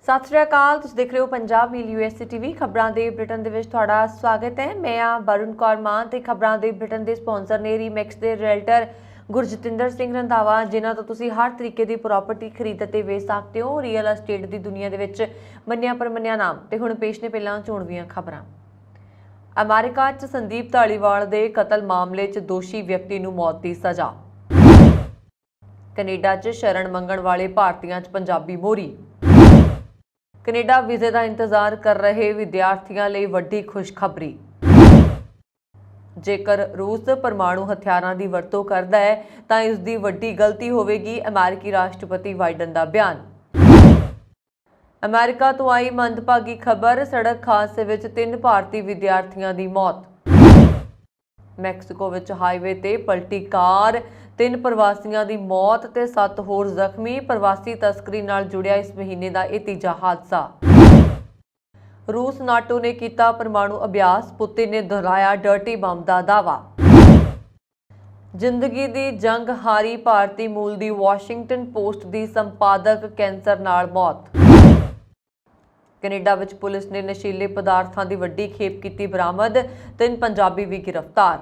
ਸਤਿ ਸ਼੍ਰੀ ਅਕਾਲ। ਤੁਸੀਂ ਦੇਖ ਰਹੇ ਹੋ ਪੰਜਾਬ ਮੀਲ ਯੂਐਸਏ ਟੀਵੀ। ਖਬਰਾਂ ਦੇ ਬ੍ਰਿਟਨ ਦੇ ਵਿੱਚ ਤੁਹਾਡਾ ਸਵਾਗਤ ਹੈ। ਮੈਂ ਆ ਵਰੁਣ ਕੌਰ ਮਾਨ ਤੇ ਖਬਰਾਂ ਦੇ ਬ੍ਰਿਟਨ ਦੇ ਸਪਾਂਸਰ ਨੇ ਰੀਮੈਕਸ ਦੇ ਰੀਅਲਟਰ ਗੁਰਜਤਿੰਦਰ ਸਿੰਘ ਰੰਧਾਵਾ, ਜਿਨ੍ਹਾਂ ਤੋਂ ਤੁਸੀਂ ਹਰ ਤਰੀਕੇ ਦੀ ਪ੍ਰਾਪਰਟੀ ਖਰੀਦ ਅਤੇ ਵੇਚ ਸਕਦੇ ਹੋ। ਰੀਅਲ ਐਸਟੇਟ ਦੀ ਦੁਨੀਆ ਦੇ ਵਿੱਚ ਮੰਨਿਆ ਪਰਮੰਨਿਆ ਨਾਮ। ਤੇ ਹੁਣ ਪੇਸ਼ ਨੇ ਪਹਿਲਾਂ ਚੋਣਵੀਆਂ ਖਬਰਾਂ। ਅਮਰੀਕਾ 'ਚ ਸੰਦੀਪ ਧਾਲੀਵਾਲ ਦੇ ਕਤਲ ਮਾਮਲੇ 'ਚ ਦੋਸ਼ੀ ਵਿਅਕਤੀ ਨੂੰ ਮੌਤ ਦੀ ਸਜ਼ਾ। ਕੈਨੇਡਾ 'ਚ ਸ਼ਰਨ ਮੰਗਣ ਵਾਲੇ ਭਾਰਤੀਆਂ 'ਚ ਪੰਜਾਬੀ ਮੋਹਰੀ। ਕੈਨੇਡਾ ਵੀਜ਼ੇ ਦਾ ਇੰਤਜ਼ਾਰ ਕਰ ਰਹੇ ਵਿਦਿਆਰਥੀਆਂ ਲਈ ਵੱਡੀ ਖੁਸ਼ਖਬਰੀ। ਜੇਕਰ ਰੂਸ ਪਰਮਾਣੂ ਹਥਿਆਰਾਂ ਦੀ ਵਰਤੋਂ ਕਰਦਾ ਹੈ ਤਾਂ ਇਸ ਦੀ ਵੱਡੀ ਗਲਤੀ ਹੋਵੇਗੀ, ਅਮਰੀਕੀ ਰਾਸ਼ਟਰਪਤੀ ਬਾਈਡਨ ਦਾ ਬਿਆਨ। ਅਮਰੀਕਾ ਤੋਂ ਆਈ ਮੰਦਭਾਗੀ ਖਬਰ, ਸੜਕ ਹਾਦਸੇ ਵਿੱਚ 3 ਭਾਰਤੀ ਵਿਦਿਆਰਥੀਆਂ ਦੀ ਮੌਤ। ਮੈਕਸੀਕੋ ਵਿੱਚ ਹਾਈਵੇ ਤੇ ਪਲਟੀ ਕਾਰ, 3 ਪ੍ਰਵਾਸੀਆਂ ਦੀ ਮੌਤ ਤੇ 7 ਹੋਰ ਜ਼ਖਮੀ। ਪ੍ਰਵਾਸੀ ਤਸਕਰੀ ਨਾਲ ਜੁੜਿਆ ਇਸ ਮਹੀਨੇ ਦਾ ਇਹ ਤੀਜਾ ਹਾਦਸਾ। ਰੂਸ ਨਾਟੋ ਨੇ ਕੀਤਾ ਪਰਮਾਣੂ ਅਭਿਆਸ, ਪੁਤਿਨ ਨੇ ਦੁਹਰਾਇਆ ਡਰਟੀ ਬੰਬ ਦਾ ਦਾਅਵਾ। ਜ਼ਿੰਦਗੀ ਦੀ ਜੰਗ ਹਾਰੀ ਭਾਰਤੀ ਮੂਲ ਦੀ ਵਾਸ਼ਿੰਗਟਨ ਪੋਸਟ ਦੀ ਸੰਪਾਦਕ ਕੈਂਸਰ ਨਾਲ ਮੌਤ। ਕੈਨੇਡਾ ਵਿੱਚ ਪੁਲਿਸ ਨੇ ਨਸ਼ੀਲੇ ਪਦਾਰਥਾਂ ਦੀ ਵੱਡੀ ਖੇਪ ਕੀਤੀ ਬਰਾਮਦ, 3 ਪੰਜਾਬੀ ਵੀ ਗ੍ਰਿਫਤਾਰ।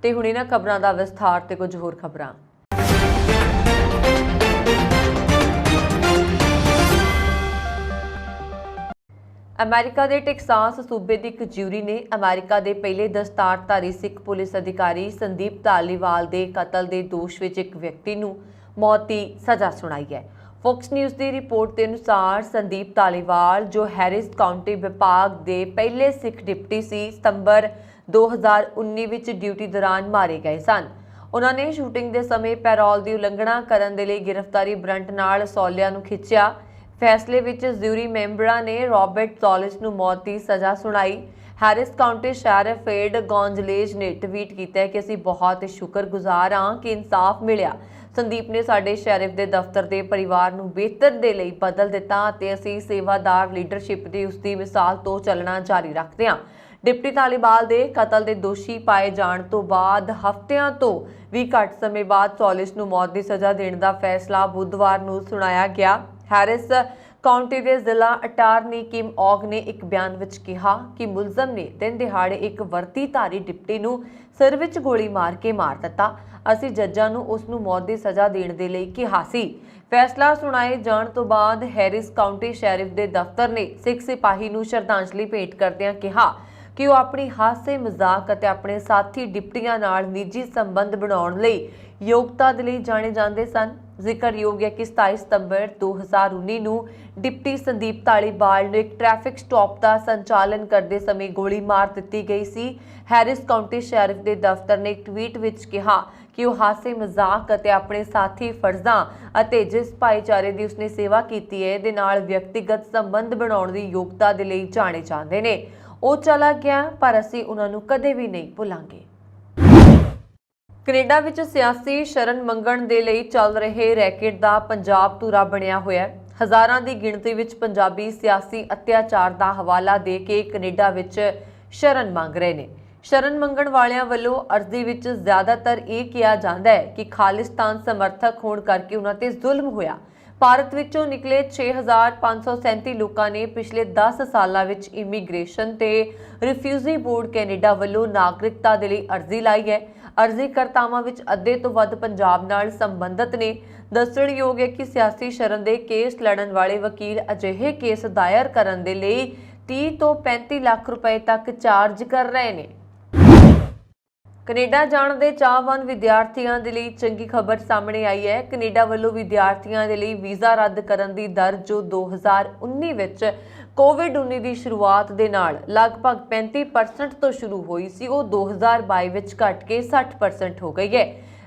ਤੇ ਹੁਣ ਇਹਨਾਂ ਖਬਰਾਂ ਦਾ ਵਿਸਥਾਰ ਤੇ ਕੁਝ ਹੋਰ ਖਬਰਾਂ। ਅਮਰੀਕਾ ਦੇ ਟੈਕਸਾਸ ਸੂਬੇ ਦੀ ਇੱਕ ਜਿਊਰੀ ਨੇ ਅਮਰੀਕਾ ਦੇ ਪਹਿਲੇ ਦਸਤਾਰਧਾਰੀ ਸਿੱਖ ਪੁਲਿਸ ਅਧਿਕਾਰੀ ਸੰਦੀਪ ਧਾਲੀਵਾਲ ਦੇ ਕਤਲ ਦੇ ਦੋਸ਼ ਵਿੱਚ ਇੱਕ ਵਿਅਕਤੀ ਨੂੰ ਮੌਤ ਦੀ ਸਜ਼ਾ ਸੁਣਾਈ ਹੈ। ਫੌਕਸ ਨਿਊਜ਼ ਦੀ ਰਿਪੋਰਟ ਦੇ ਅਨੁਸਾਰ ਸੰਦੀਪ ਧਾਲੀਵਾਲ, ਜੋ ਹੈਰਿਸ ਕਾਉਂਟੀ ਵਿਭਾਗ ਦੇ ਪਹਿਲੇ ਸਿੱਖ ਡਿਪਟੀ ਸੀ, ਸਤੰਬਰ 2019 ਵਿੱਚ ਡਿਊਟੀ ਦੌਰਾਨ ਮਾਰੇ ਗਏ ਸਨ। ਉਹਨਾਂ ਨੇ ਸ਼ੂਟਿੰਗ ਦੇ ਸਮੇਂ ਪੈਰੋਲ ਦੀ ਉਲੰਘਣਾ ਕਰਨ ਦੇ ਲਈ ਗ੍ਰਿਫਤਾਰੀ ਵਾਰੰਟ ਨਾਲ ਸੌਲਿਆਂ ਨੂੰ ਖਿੱਚਿਆ। ਫੈਸਲੇ ਵਿੱਚ ਜਿਊਰੀ ਮੈਂਬਰਾਂ ਨੇ ਰੌਬਰਟ ਸੌਲਿਸ ਨੂੰ ਮੌਤ ਦੀ ਸਜ਼ਾ ਸੁਣਾਈ। ਹੈਰਿਸ ਕਾਉਂਟੀ ਸ਼ੈਰਿਫ ਏਡ ਗੌਂਜਲੇਜ਼ ਨੇ ਟਵੀਟ ਕੀਤਾ ਕਿ ਅਸੀਂ ਬਹੁਤ ਸ਼ੁਕਰਗੁਜ਼ਾਰ ਹਾਂ ਕਿ ਇਨਸਾਫ ਮਿਲਿਆ। ਸੰਦੀਪ ਨੇ ਸਾਡੇ ਸ਼ੈਰਿਫ ਦੇ ਦਫ਼ਤਰ ਦੇ ਪਰਿਵਾਰ ਨੂੰ ਬਿਹਤਰ ਦੇ ਲਈ ਬਦਲ ਦਿੱਤਾ ਅਤੇ ਅਸੀਂ ਸੇਵਾਦਾਰ ਲੀਡਰਸ਼ਿਪ ਦੀ ਉਸਦੀ ਮਿਸਾਲ ਤੋਂ ਚੱਲਣਾ ਜਾਰੀ ਰੱਖਦੇ ਹਾਂ। ਡਿਪਟੀ ਧਾਲੀਵਾਲ ਦੇ ਕਤਲ ਦੇ ਦੋਸ਼ੀ ਪਾਏ ਜਾਣ ਤੋਂ ਬਾਅਦ ਹਫ਼ਤਿਆਂ ਤੋਂ ਵੀ ਘੱਟ ਸਮੇਂ ਬਾਅਦ ਸੌਲਿਸ ਨੂੰ ਮੌਤ ਦੀ ਸਜ਼ਾ ਦੇਣ ਦਾ ਫੈਸਲਾ ਬੁੱਧਵਾਰ ਨੂੰ ਸੁਣਾਇਆ ਗਿਆ। ਹੈਰਿਸ ਕਾਉਂਟੀ ਦੇ ਜ਼ਿਲ੍ਹਾ ਅਟਾਰਨੀ ਕਿਮ ਔਗ ਨੇ ਇੱਕ ਬਿਆਨ ਵਿੱਚ ਕਿਹਾ ਕਿ ਮੁਲਜ਼ਮ ਨੇ ਦਿਨ ਦਿਹਾੜੇ ਇੱਕ ਵਰਦੀਧਾਰੀ ਡਿਪਟੀ ਨੂੰ ਸਿਰ ਵਿੱਚ ਗੋਲੀ ਮਾਰ ਕੇ ਮਾਰ ਦਿੱਤਾ। ਅਸੀਂ ਜੱਜਾਂ ਨੂੰ ਉਸ ਨੂੰ ਮੌਤ ਦੀ ਸਜ਼ਾ ਦੇਣ ਦੇ ਲਈ ਕਿਹਾ ਸੀ। ਫੈਸਲਾ ਸੁਣਾਏ ਜਾਣ ਤੋਂ ਬਾਅਦ ਹੈਰਿਸ ਕਾਉਂਟੀ ਸ਼ੈਰਿਫ ਦੇ ਦਫ਼ਤਰ ਨੇ ਸਿੱਖ ਸਿਪਾਹੀ ਨੂੰ ਸ਼ਰਧਾਂਜਲੀ ਭੇਟ ਕਰਦਿਆਂ ਕਿਹਾ ਕਿ ਉਹ ਆਪਣੀ ਹਾਸੇ ਮਜ਼ਾਕ ਅਤੇ ਆਪਣੇ ਸਾਥੀ ਡਿਪਟੀਆਂ ਨਾਲ ਨਿੱਜੀ ਸੰਬੰਧ ਬਣਾਉਣ ਲਈ ਯੋਗਤਾ ਦੇ ਲਈ ਜਾਣੇ ਜਾਂਦੇ ਸਨ। ਜ਼ਿਕਰਯੋਗ ਹੈ ਕਿ 27 ਸਤੰਬਰ 2019 ਨੂੰ ਡਿਪਟੀ ਸੰਦੀਪ ਧਾਲੀਵਾਲ ਨੂੰ ਇੱਕ ਟ੍ਰੈਫਿਕ ਸਟਾਪ ਦਾ ਸੰਚਾਲਨ ਕਰਦੇ ਸਮੇਂ ਗੋਲੀ ਮਾਰ ਦਿੱਤੀ ਗਈ ਸੀ। ਹੈਰਿਸ ਕਾਉਂਟੀ ਸ਼ੈਰਿਫ ਦੇ ਦਫ਼ਤਰ ਨੇ ਇੱਕ ਟਵੀਟ ਵਿੱਚ ਕਿਹਾ ਕਿ ਉਹ ਹਾਸੇ ਮਜ਼ਾਕ ਅਤੇ ਆਪਣੇ ਸਾਥੀ ਫਰਜ਼ਾਂ ਅਤੇ ਜਿਸ ਭਾਈਚਾਰੇ ਦੀ ਉਸਨੇ ਸੇਵਾ ਕੀਤੀ ਹੈ ਦੇ ਨਾਲ ਵਿਅਕਤੀਗਤ ਸੰਬੰਧ ਬਣਾਉਣ ਦੀ ਯੋਗਤਾ ਦੇ ਲਈ ਜਾਣੇ ਜਾਂਦੇ ਨੇ। ਉਹ ਚਲਾ ਗਿਆ ਪਰ ਅਸੀਂ ਉਹਨਾਂ ਨੂੰ ਕਦੇ ਵੀ ਨਹੀਂ ਭੁੱਲਾਂਗੇ। ਕੈਨੇਡਾ ਵਿੱਚ ਸਿਆਸੀ ਸ਼ਰਨ ਮੰਗਣ ਦੇ ਲਈ ਚੱਲ ਰਹੇ ਰੈਕੇਟ ਦਾ ਪੰਜਾਬ ਧੂਰਾ ਬਣਿਆ ਹੋਇਆ ਹੈ। ਹਜ਼ਾਰਾਂ ਦੀ ਗਿਣਤੀ ਵਿੱਚ ਪੰਜਾਬੀ ਸਿਆਸੀ ਅਤਿਆਚਾਰ ਦਾ ਹਵਾਲਾ ਦੇ ਕੇ ਕੈਨੇਡਾ ਵਿੱਚ ਸ਼ਰਨ ਮੰਗ ਰਹੇ ਨੇ। ਸ਼ਰਨ ਮੰਗਣ ਵਾਲਿਆਂ ਵੱਲੋਂ ਅਰਜ਼ੀ ਵਿੱਚ ਜ਼ਿਆਦਾਤਰ ਇਹ ਕਿਹਾ ਜਾਂਦਾ ਹੈ ਕਿ ਖਾਲਿਸਤਾਨ ਸਮਰਥਕ ਹੋਣ ਕਰਕੇ ਉਹਨਾਂ ਤੇ ਜ਼ੁਲਮ ਹੋਇਆ। ਭਾਰਤ ਵਿੱਚੋਂ ਨਿਕਲੇ 6537 ਲੋਕਾਂ ਨੇ ਪਿਛਲੇ 10 ਸਾਲਾਂ ਵਿੱਚ ਇਮੀਗ੍ਰੇਸ਼ਨ ਤੇ ਰਿਫਿਊਜੀ ਬੋਰਡ ਕੈਨੇਡਾ ਵੱਲੋਂ ਨਾਗਰਿਕਤਾ ਦੇ ਲਈ ਅਰਜ਼ੀ ਲਾਈ ਹੈ। ਅਰਜ਼ੀਕਰਤਾਵਾਂ ਵਿੱਚ ਅੱਧੇ ਤੋਂ ਵੱਧ ਪੰਜਾਬ ਨਾਲ ਸੰਬੰਧਿਤ ਨੇ। ਦੱਸਣਯੋਗ ਹੈ ਕਿ ਸਿਆਸੀ ਸ਼ਰਨ ਦੇ ਕੇਸ ਲੜਨ ਵਾਲੇ ਵਕੀਲ ਅਜਿਹੇ ਕੇਸ ਦਾਇਰ ਕਰਨ ਦੇ ਲਈ 30 ਤੋਂ 35 ਲੱਖ ਰੁਪਏ ਤੱਕ ਚਾਰਜ ਕਰ ਰਹੇ ਨੇ। ਕੈਨੇਡਾ ਜਾਣ ਦੇ ਚਾਹਵਾਨ ਵਿਦਿਆਰਥੀਆਂ ਦੇ ਲਈ ਚੰਗੀ ਖਬਰ ਸਾਹਮਣੇ ਆਈ ਹੈ। ਕੈਨੇਡਾ ਵੱਲੋਂ ਵਿਦਿਆਰਥੀਆਂ ਦੇ ਲਈ ਵੀਜ਼ਾ ਰੱਦ ਕਰਨ ਦੀ ਦਰ ਜੋ 2019 ਵਿੱਚ ਕੋਵਿਡ-19 ਦੀ ਸ਼ੁਰੂਆਤ ਦੇ ਨਾਲ ਲਗਭਗ 35% ਤੋਂ ਸ਼ੁਰੂ ਹੋਈ ਸੀ, ਉਹ 2022 ਵਿੱਚ ਘਟ ਕੇ 60% ਹੋ ਗਈ ਹੈ।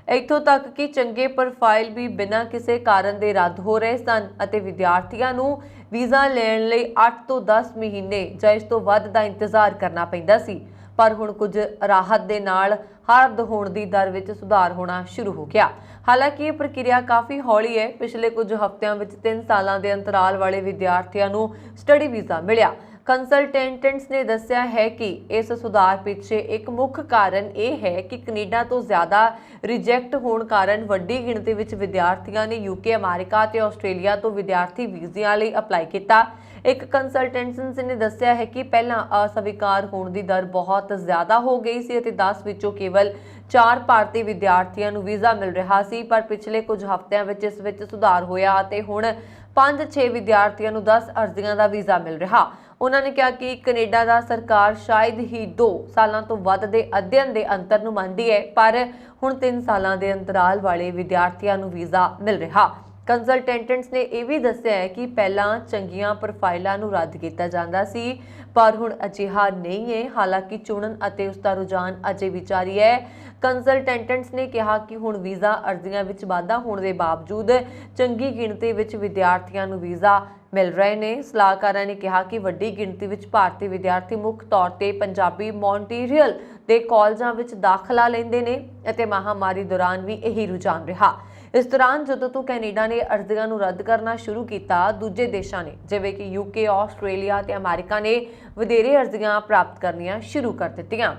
ਇੱਥੋਂ ਤੱਕ ਕਿ ਚੰਗੇ ਪ੍ਰੋਫਾਈਲ ਵੀ ਬਿਨਾਂ ਕਿਸੇ ਕਾਰਨ ਦੇ ਰੱਦ ਹੋ ਰਹੇ ਸਨ ਅਤੇ ਵਿਦਿਆਰਥੀਆਂ ਨੂੰ ਵੀਜ਼ਾ ਲੈਣ ਲਈ 8 ਤੋਂ 10 ਮਹੀਨੇ ਜਾਂ ਇਸ ਤੋਂ ਵੱਧ ਦਾ ਇੰਤਜ਼ਾਰ ਕਰਨਾ ਪੈਂਦਾ ਸੀ। ਪਰ ਹੁਣ ਕੁਝ ਰਾਹਤ ਦੇ ਨਾਲ ਰੱਦ ਹੋਣ ਦੀ ਦਰ ਵਿੱਚ ਸੁਧਾਰ ਹੋਣਾ ਸ਼ੁਰੂ ਹੋ ਗਿਆ। ਹਾਲਾਂਕਿ ਇਹ ਪ੍ਰਕਿਰਿਆ ਕਾਫੀ ਹੌਲੀ ਹੈ। ਪਿਛਲੇ ਕੁਝ ਹਫ਼ਤਿਆਂ ਵਿੱਚ 3 ਸਾਲਾਂ ਦੇ ਅੰਤਰਾਲ ਵਾਲੇ ਵਿਦਿਆਰਥੀਆਂ ਨੂੰ ਸਟੱਡੀ ਵੀਜ਼ਾ ਮਿਲਿਆ। ਕੰਸਲਟੈਂਟਸ ਨੇ ਦੱਸਿਆ ਹੈ ਕਿ ਇਸ ਸੁਧਾਰ ਪਿੱਛੇ ਇੱਕ ਮੁੱਖ ਕਾਰਨ ਇਹ ਹੈ ਕਿ ਕੈਨੇਡਾ ਤੋਂ ਜ਼ਿਆਦਾ ਰਿਜੈਕਟ ਹੋਣ ਕਾਰਨ ਵੱਡੀ ਗਿਣਤੀ ਵਿੱਚ ਵਿਦਿਆਰਥੀਆਂ ਨੇ ਯੂਕੇ, ਅਮਰੀਕਾ ਤੇ ਆਸਟ੍ਰੇਲੀਆ ਤੋਂ ਵਿਦਿਆਰਥੀ ਵੀਜ਼ਿਆਂ ਲਈ ਅਪਲਾਈ ਕੀਤਾ। ਇੱਕ ਕੰਸਲਟੈਂਟ ਨੇ ਦੱਸਿਆ ਹੈ ਕਿ ਪਹਿਲਾਂ ਅਸਵੀਕਾਰ ਹੋਣ ਦੀ ਦਰ ਬਹੁਤ ਜ਼ਿਆਦਾ ਹੋ ਗਈ ਸੀ ਅਤੇ 10 ਵਿੱਚੋਂ ਕੇਵਲ 4 ਭਾਰਤੀ ਵਿਦਿਆਰਥੀਆਂ ਨੂੰ ਵੀਜ਼ਾ ਮਿਲ ਰਿਹਾ ਸੀ, ਪਰ ਪਿਛਲੇ ਕੁਝ ਹਫ਼ਤਿਆਂ ਵਿੱਚ ਇਸ ਵਿੱਚ ਸੁਧਾਰ ਹੋਇਆ ਅਤੇ ਹੁਣ 5-6 ਵਿਦਿਆਰਥੀਆਂ ਨੂੰ 10 ਅਰਜ਼ੀਆਂ ਦਾ ਵੀਜ਼ਾ ਮਿਲ ਰਿਹਾ। ਉਹਨਾਂ ਨੇ ਕਿਹਾ ਕਿ ਕੈਨੇਡਾ ਦਾ ਸਰਕਾਰ ਸ਼ਾਇਦ ਹੀ 2 ਸਾਲਾਂ ਤੋਂ ਵੱਧ ਦੇ ਅਧਿਐਨ ਦੇ ਅੰਤਰ ਨੂੰ ਮੰਨਦੀ ਹੈ, ਪਰ ਹੁਣ 3 ਸਾਲਾਂ ਦੇ ਅੰਤਰਾਲ ਵਾਲੇ ਵਿਦਿਆਰਥੀਆਂ ਨੂੰ ਵੀਜ਼ਾ ਮਿਲ ਰਿਹਾ। ਕੰਸਲਟੈਂਟਸ ਨੇ ਇਹ ਵੀ ਦੱਸਿਆ ਹੈ ਕਿ ਪਹਿਲਾਂ ਚੰਗੀਆਂ ਪ੍ਰੋਫਾਈਲਾਂ ਨੂੰ ਰੱਦ ਕੀਤਾ ਜਾਂਦਾ ਸੀ, ਪਰ ਹੁਣ ਅਜਿਹਾ ਨਹੀਂ ਹੈ। ਹਾਲਾਂਕਿ ਚੁਣਨ ਅਤੇ ਉਸ ਦਾ ਰੁਝਾਨ ਅਜੇ ਵੀ ਜਾਰੀ ਹੈ। ਕੰਸਲਟੈਂਟਸ ਨੇ ਕਿਹਾ ਕਿ ਹੁਣ ਵੀਜ਼ਾ ਅਰਜ਼ੀਆਂ ਵਿੱਚ ਵਾਧਾ ਹੋਣ ਦੇ ਬਾਵਜੂਦ ਚੰਗੀ ਗਿਣਤੀ ਵਿੱਚ ਵਿਦਿਆਰਥੀਆਂ ਨੂੰ ਵੀਜ਼ਾ ਮਿਲ ਰਹੇ ਨੇ। ਸਲਾਹਕਾਰਾਂ ਨੇ ਕਿਹਾ ਕਿ ਵੱਡੀ ਗਿਣਤੀ ਵਿੱਚ ਭਾਰਤੀ ਵਿਦਿਆਰਥੀ ਮੁੱਖ ਤੌਰ ਤੇ ਪੰਜਾਬੀ ਮੌਂਟਰੀਅਲ ਦੇ ਕਾਲਜਾਂ ਵਿੱਚ ਦਾਖਲਾ ਲੈਂਦੇ ਨੇ ਅਤੇ ਮਹਾਮਾਰੀ ਦੌਰਾਨ ਵੀ ਇਹੀ ਰੁਝਾਨ ਰਿਹਾ। ਇਸ ਦੌਰਾਨ ਜਦੋਂ ਤੋਂ ਕੈਨੇਡਾ ਨੇ ਅਰਜ਼ੀਆਂ ਨੂੰ ਰੱਦ ਕਰਨਾ ਸ਼ੁਰੂ ਕੀਤਾ, ਦੂਜੇ ਦੇਸ਼ਾਂ ਨੇ ਜਿਵੇਂ ਕਿ ਯੂਕੇ, ਆਸਟ੍ਰੇਲੀਆ ਤੇ ਅਮਰੀਕਾ ਨੇ ਵਧੇਰੇ ਅਰਜ਼ੀਆਂ ਪ੍ਰਾਪਤ ਕਰਨੀਆਂ ਸ਼ੁਰੂ ਕਰ ਦਿੱਤੀਆਂ।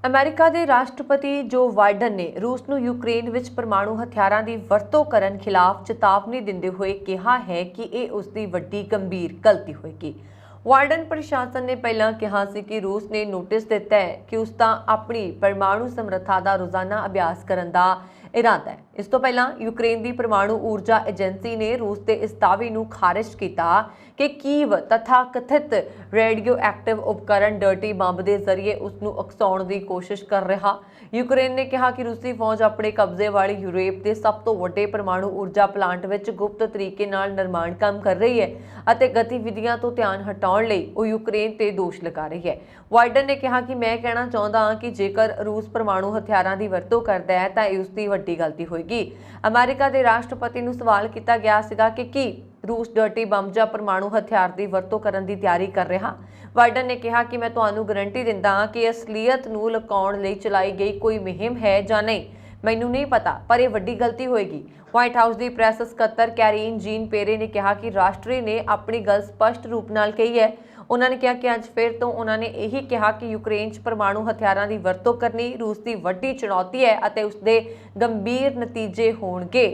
ਅਮਰੀਕਾ ਦੇ ਰਾਸ਼ਟਰਪਤੀ ਜੋ ਬਾਈਡਨ ਨੇ ਰੂਸ ਨੂੰ ਯੂਕਰੇਨ ਵਿੱਚ ਪਰਮਾਣੂ ਹਥਿਆਰਾਂ ਦੀ ਵਰਤੋਂ ਕਰਨ ਖਿਲਾਫ ਚੇਤਾਵਨੀ ਦਿੰਦੇ ਹੋਏ ਕਿਹਾ ਹੈ ਕਿ ਇਹ ਉਸ ਦੀ ਵੱਡੀ ਗੰਭੀਰ ਗਲਤੀ ਹੋਏਗੀ। ਬਾਈਡਨ ਪ੍ਰਸ਼ਾਸਨ ਨੇ ਪਹਿਲਾਂ ਕਿਹਾ ਸੀ ਕਿ ਰੂਸ ਨੇ ਨੋਟਿਸ ਦਿੱਤਾ ਹੈ ਕਿ ਉਸ ਦਾ ਆਪਣੀ ਪਰਮਾਣੂ ਸਮਰੱਥਾ ਦਾ ਰੋਜ਼ਾਨਾ ਅਭਿਆਸ ਕਰਨ ਦਾ ਇਰਾਦਾ ਹੈ। ਇਸ ਤੋਂ ਪਹਿਲਾਂ ਯੂਕਰੇਨ ਦੀ ਪਰਮਾਣੂ ਊਰਜਾ ਏਜੰਸੀ ਨੇ ਰੂਸ ਦੇ ਇਸ ਦਾਅਵੇ ਨੂੰ ਖਾਰਿਜ ਕੀਤਾ ਕਿ ਕੀਵ ਤਥਾਕਥਿਤ ਰੇਡੀਓ ਐਕਟਿਵ ਉਪਕਰਨ ਡਰਟੀ ਬੰਬ ਦੇ ਜ਼ਰੀਏ ਉਸ ਨੂੰ ਉਕਸਾਉਣ ਦੀ ਕੋਸ਼ਿਸ਼ ਕਰ ਰਿਹਾ। ਯੂਕਰੇਨ ਨੇ ਕਿਹਾ ਕਿ ਰੂਸੀ ਫੌਜ ਆਪਣੇ ਕਬਜ਼ੇ ਵਾਲੀ ਯੂਰਪ ਦੇ ਸਭ ਤੋਂ ਵੱਡੇ ਪਰਮਾਣੂ ਊਰਜਾ ਪਲਾਂਟ ਵਿੱਚ ਗੁਪਤ ਤਰੀਕੇ ਨਾਲ ਨਿਰਮਾਣ ਕੰਮ ਕਰ ਰਹੀ ਹੈ ਅਤੇ ਗਤੀਵਿਧੀਆਂ ਤੋਂ ਧਿਆਨ ਹਟਾਉਣ ਲਈ ਉਹ ਯੂਕਰੇਨ ਤੇ ਦੋਸ਼ ਲਗਾ ਰਹੀ ਹੈ। ਬਾਈਡਨ ਨੇ ਕਿਹਾ ਕਿ ਮੈਂ ਕਹਿਣਾ ਚਾਹੁੰਦਾ ਹਾਂ ਕਿ ਜੇਕਰ ਰੂਸ ਪਰਮਾਣੂ ਹਥਿਆਰਾਂ ਦੀ ਵਰਤੋਂ ਕਰਦਾ ਹੈ ਤਾਂ ਇਹ ਉਸ ਦੀ ਵੱਡੀ ਗਲਤੀ ਹੋਏਗੀ। ਅਮਰੀਕਾ ਦੇ ਰਾਸ਼ਟਰਪਤੀ ਨੂੰ ਸਵਾਲ ਕੀਤਾ ਗਿਆ ਸੀਗਾ ਕਿ ਕੀ ਰੂਸ ਡਰਟੀ ਬੰਬ ਜਾਂ ਪਰਮਾਣੂ ਹਥਿਆਰ ਦੀ ਵਰਤੋਂ ਕਰਨ ਦੀ ਤਿਆਰੀ ਕਰ ਰਿਹਾ। ਬਾਈਡਨ ਨੇ ਕਿਹਾ ਕਿ ਮੈਂ ਤੁਹਾਨੂੰ ਗਾਰੰਟੀ ਦਿੰਦਾ ਹਾਂ ਕਿ ਅਸਲੀਅਤ ਨੂੰ ਲੁਕਾਉਣ ਲਈ ਚਲਾਈ ਗਈ ਕੋਈ ਮੁਹਿੰਮ ਹੈ ਜਾਂ ਨਹੀਂ, ਮੈਨੂੰ ਨਹੀਂ ਪਤਾ, ਪਰ ਇਹ ਵੱਡੀ ਗਲਤੀ ਹੋਏਗੀ। ਵਾਈਟ ਹਾਊਸ ਦੀ ਪ੍ਰੈਸ ਸਕੱਤਰ ਕੈਰੀਨ ਜੀਨ ਪੇਰੇ ਨੇ ਕਿਹਾ ਕਿ ਰਾਸ਼ਟਰੀ ਨੇ ਆਪਣੀ ਗੱਲ ਸਪਸ਼ਟ ਰੂਪ ਨਾਲ ਕਹੀ ਹੈ। ਉਹਨਾਂ ਨੇ ਕਿਹਾ ਕਿ ਅੱਜ ਫਿਰ ਤੋਂ ਉਹਨਾਂ ਨੇ ਇਹੀ ਕਿਹਾ ਕਿ ਯੂਕਰੇਨ 'ਚ ਪਰਮਾਣੂ ਹਥਿਆਰਾਂ ਦੀ ਵਰਤੋਂ ਕਰਨੀ ਰੂਸ ਦੀ ਵੱਡੀ ਚੁਣੌਤੀ ਹੈ ਅਤੇ ਉਸ ਦੇ ਗੰਭੀਰ ਨਤੀਜੇ ਹੋਣਗੇ।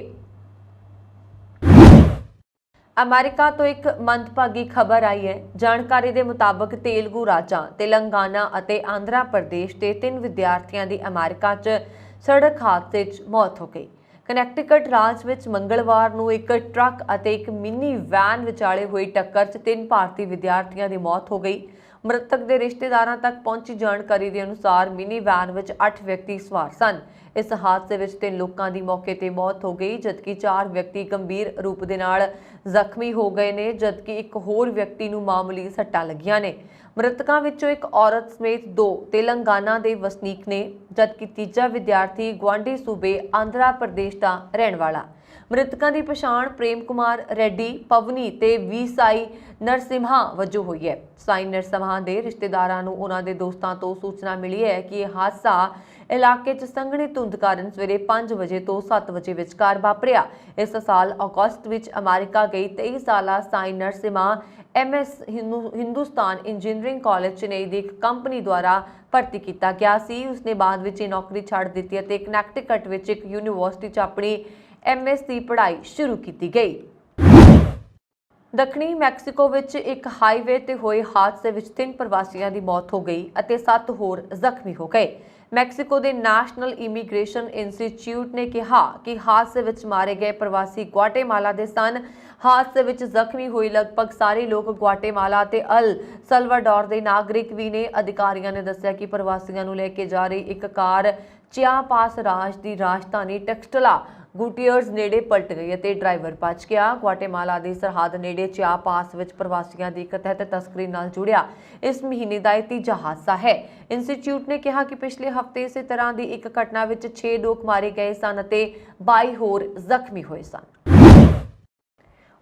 ਅਮਰੀਕਾ ਤੋਂ ਇੱਕ ਮੰਦਭਾਗੀ ਖਬਰ ਆਈ ਹੈ। ਜਾਣਕਾਰੀ ਦੇ ਮੁਤਾਬਕ ਤੇਲਗੂ ਰਾਜਾਂ ਤੇਲੰਗਾਨਾ ਅਤੇ ਆਂਧਰਾ ਪ੍ਰਦੇਸ਼ ਦੇ 3 ਵਿਦਿਆਰਥੀਆਂ ਦੀ ਅਮਰੀਕਾ 'ਚ ਸੜਕ ਹਾਦਸੇ 'ਚ ਮੌਤ ਹੋ ਗਈ। ਕਨੈਕਟੀਕਟ ਰਾਜ ਵਿੱਚ ਮੰਗਲਵਾਰ ਨੂੰ ਇੱਕ ਟਰੱਕ ਅਤੇ ਇੱਕ ਮਿੰਨੀ ਵੈਨ ਵਿਚਾਲੇ ਹੋਈ ਟੱਕਰ 'ਚ 3 ਭਾਰਤੀ ਵਿਦਿਆਰਥੀਆਂ ਦੀ ਮੌਤ ਹੋ ਗਈ। ਮ੍ਰਿਤਕ ਦੇ ਰਿਸ਼ਤੇਦਾਰਾਂ ਤੱਕ ਪਹੁੰਚੀ ਜਾਣਕਾਰੀ ਦੇ ਅਨੁਸਾਰ ਮਿੰਨੀ ਵੈਨ ਵਿੱਚ 8 ਵਿਅਕਤੀ ਸਵਾਰ ਸਨ। ਇਸ ਹਾਦਸੇ ਵਿੱਚ 3 ਲੋਕਾਂ ਦੀ ਮੌਕੇ ਤੇ ਮੌਤ ਹੋ ਗਈ, ਜਦਕਿ 4 ਵਿਅਕਤੀ ਗੰਭੀਰ ਰੂਪ ਦੇ ਨਾਲ ਜ਼ਖਮੀ ਹੋ ਗਏ ਨੇ, ਜਦਕਿ ਇੱਕ ਹੋਰ ਵਿਅਕਤੀ ਨੂੰ ਮਾਮੂਲੀ ਸੱਟਾਂ ਲੱਗੀਆਂ ਨੇ। ਮ੍ਰਿਤਕਾਂ ਵਿੱਚੋਂ ਇੱਕ ਔਰਤ ਸਮੇਤ 2 ਤੇਲੰਗਾਨਾ ਦੇ ਵਸਨੀਕ ਨੇ, ਜਦਕਿ ਤੀਜਾ ਵਿਦਿਆਰਥੀ ਗੁਆਂਢੀ ਸੂਬੇ ਆਂਧਰਾ ਪ੍ਰਦੇਸ਼ ਦਾ ਰਹਿਣ ਵਾਲਾ। ਮ੍ਰਿਤਕਾਂ ਦੀ ਪਛਾਣ ਪ੍ਰੇਮ ਕੁਮਾਰ ਰੈਡੀ, ਪਵਨੀ ਤੇ ਵੀ ਸਾਈ ਨਰਸਿਮਹਾ ਵਜੋਂ ਹੋਈ ਹੈ। ਸਾਈ ਨਰਸਿਮਹਾ ਦੇ ਰਿਸ਼ਤੇਦਾਰਾਂ ਨੂੰ ਉਹਨਾਂ ਦੇ ਦੋਸਤਾਂ ਤੋਂ ਸੂਚਨਾ ਮਿਲੀ ਹੈ ਕਿ ਇਹ ਹਾਦਸਾ ਇਲਾਕੇ 'ਚ ਸੰਘਣੀ ਧੁੰਦ ਕਾਰਨ ਸਵੇਰੇ 5 ਵਜੇ ਤੋਂ 7 ਵਜੇ ਵਿਚਕਾਰ ਵਾਪਰਿਆ। ਇਸ ਸਾਲ ਅਗਸਤ ਵਿੱਚ ਅਮਰੀਕਾ ਗਈ 23 ਸਾਲਾ Sai Narasimha MS Hindustan engineering college Chennai ਦੀ ਇੱਕ ਕੰਪਨੀ ਦੁਆਰਾ ਭਰਤੀ ਕੀਤਾ ਗਿਆ ਸੀ। ਉਸਨੇ ਬਾਅਦ ਵਿੱਚ ਇਹ ਨੌਕਰੀ ਛੱਡ ਦਿੱਤੀ ਅਤੇ ਕਨੈਕਟੀਕਟ ਵਿੱਚ ਇੱਕ ਯੂਨੀਵਰਸਿਟੀ 'ਚ ਆਪਣੀ MS ਦੀ ਪੜ੍ਹਾਈ ਸ਼ੁਰੂ ਕੀਤੀ ਗਈ। ਦੱਖਣੀ ਮੈਕਸੀਕੋ ਵਿੱਚ ਇੱਕ ਹਾਈਵੇ ਤੇ ਹੋਏ ਹਾਦਸੇ ਵਿੱਚ 3 ਪ੍ਰਵਾਸੀਆਂ ਦੀ ਮੌਤ ਹੋ ਗਈ ਅਤੇ 7 ਹੋਰ ਜ਼ਖਮੀ ਹੋ ਗਏ। ਮੈਕਸੀਕੋ ਦੇ ਨੈਸ਼ਨਲ ਇਮੀਗ੍ਰੇਸ਼ਨ ਇੰਸਟੀਚਿਊਟ ਨੇ ਕਿਹਾ ਕਿ ਹਾਦਸੇ ਵਿੱਚ ਮਾਰੇ ਗਏ ਪ੍ਰਵਾਸੀ ਗੁਆਟੇਮਾਲਾ ਦੇ ਸਨ। ਹਾਦਸੇ ਵਿੱਚ ਜ਼ਖਮੀ ਹੋਏ ਲਗਭਗ ਸਾਰੇ ਲੋਕ ਗੁਆਟੇਮਾਲਾ ਤੇ ਅਲ ਸਲਵਾਡੋਰ ਦੇ ਨਾਗਰਿਕ ਵੀ ਨੇ। ਅਧਿਕਾਰੀਆਂ ਨੇ ਦੱਸਿਆ ਕਿ ਪ੍ਰਵਾਸੀਆਂ ਨੂੰ ਲੈ ਕੇ ਜਾ ਰਹੀ ਇੱਕ ਕਾਰ ਚਿਆਪਾਸ ਰਾਜ ਦੀ ਰਾਜਧਾਨੀ ਟੈਕਸਟਲਾ ਗੁਟੀਅਰਜ਼ ਨੇੜੇ ਪਲਟ ਗਈ ਅਤੇ ਡਰਾਈਵਰ ਬਚ ਗਿਆ। ਗੁਆਟੇਮਾਲਾ ਦੀ ਸਰਹੱਦ ਨੇੜੇ ਚਿਆਪਾਸ ਵਿੱਚ ਪ੍ਰਵਾਸੀਆਂ ਦੀ ਕਥਿਤ ਤਸਕਰੀ ਨਾਲ ਜੁੜਿਆ ਇਸ ਮਹੀਨੇ ਦਾ ਇਹ ਤੀਜਾ ਹਾਦਸਾ ਹੈ। ਇੰਸਟੀਚਿਊਟ ਨੇ ਕਿਹਾ ਕਿ ਪਿਛਲੇ ਹਫ਼ਤੇ ਇਸੇ ਤਰ੍ਹਾਂ ਦੀ ਇੱਕ ਘਟਨਾ ਵਿੱਚ 6 ਲੋਕ ਮਾਰੇ ਗਏ ਸਨ ਅਤੇ 22 ਹੋਰ ਜ਼ਖਮੀ ਹੋਏ ਸਨ।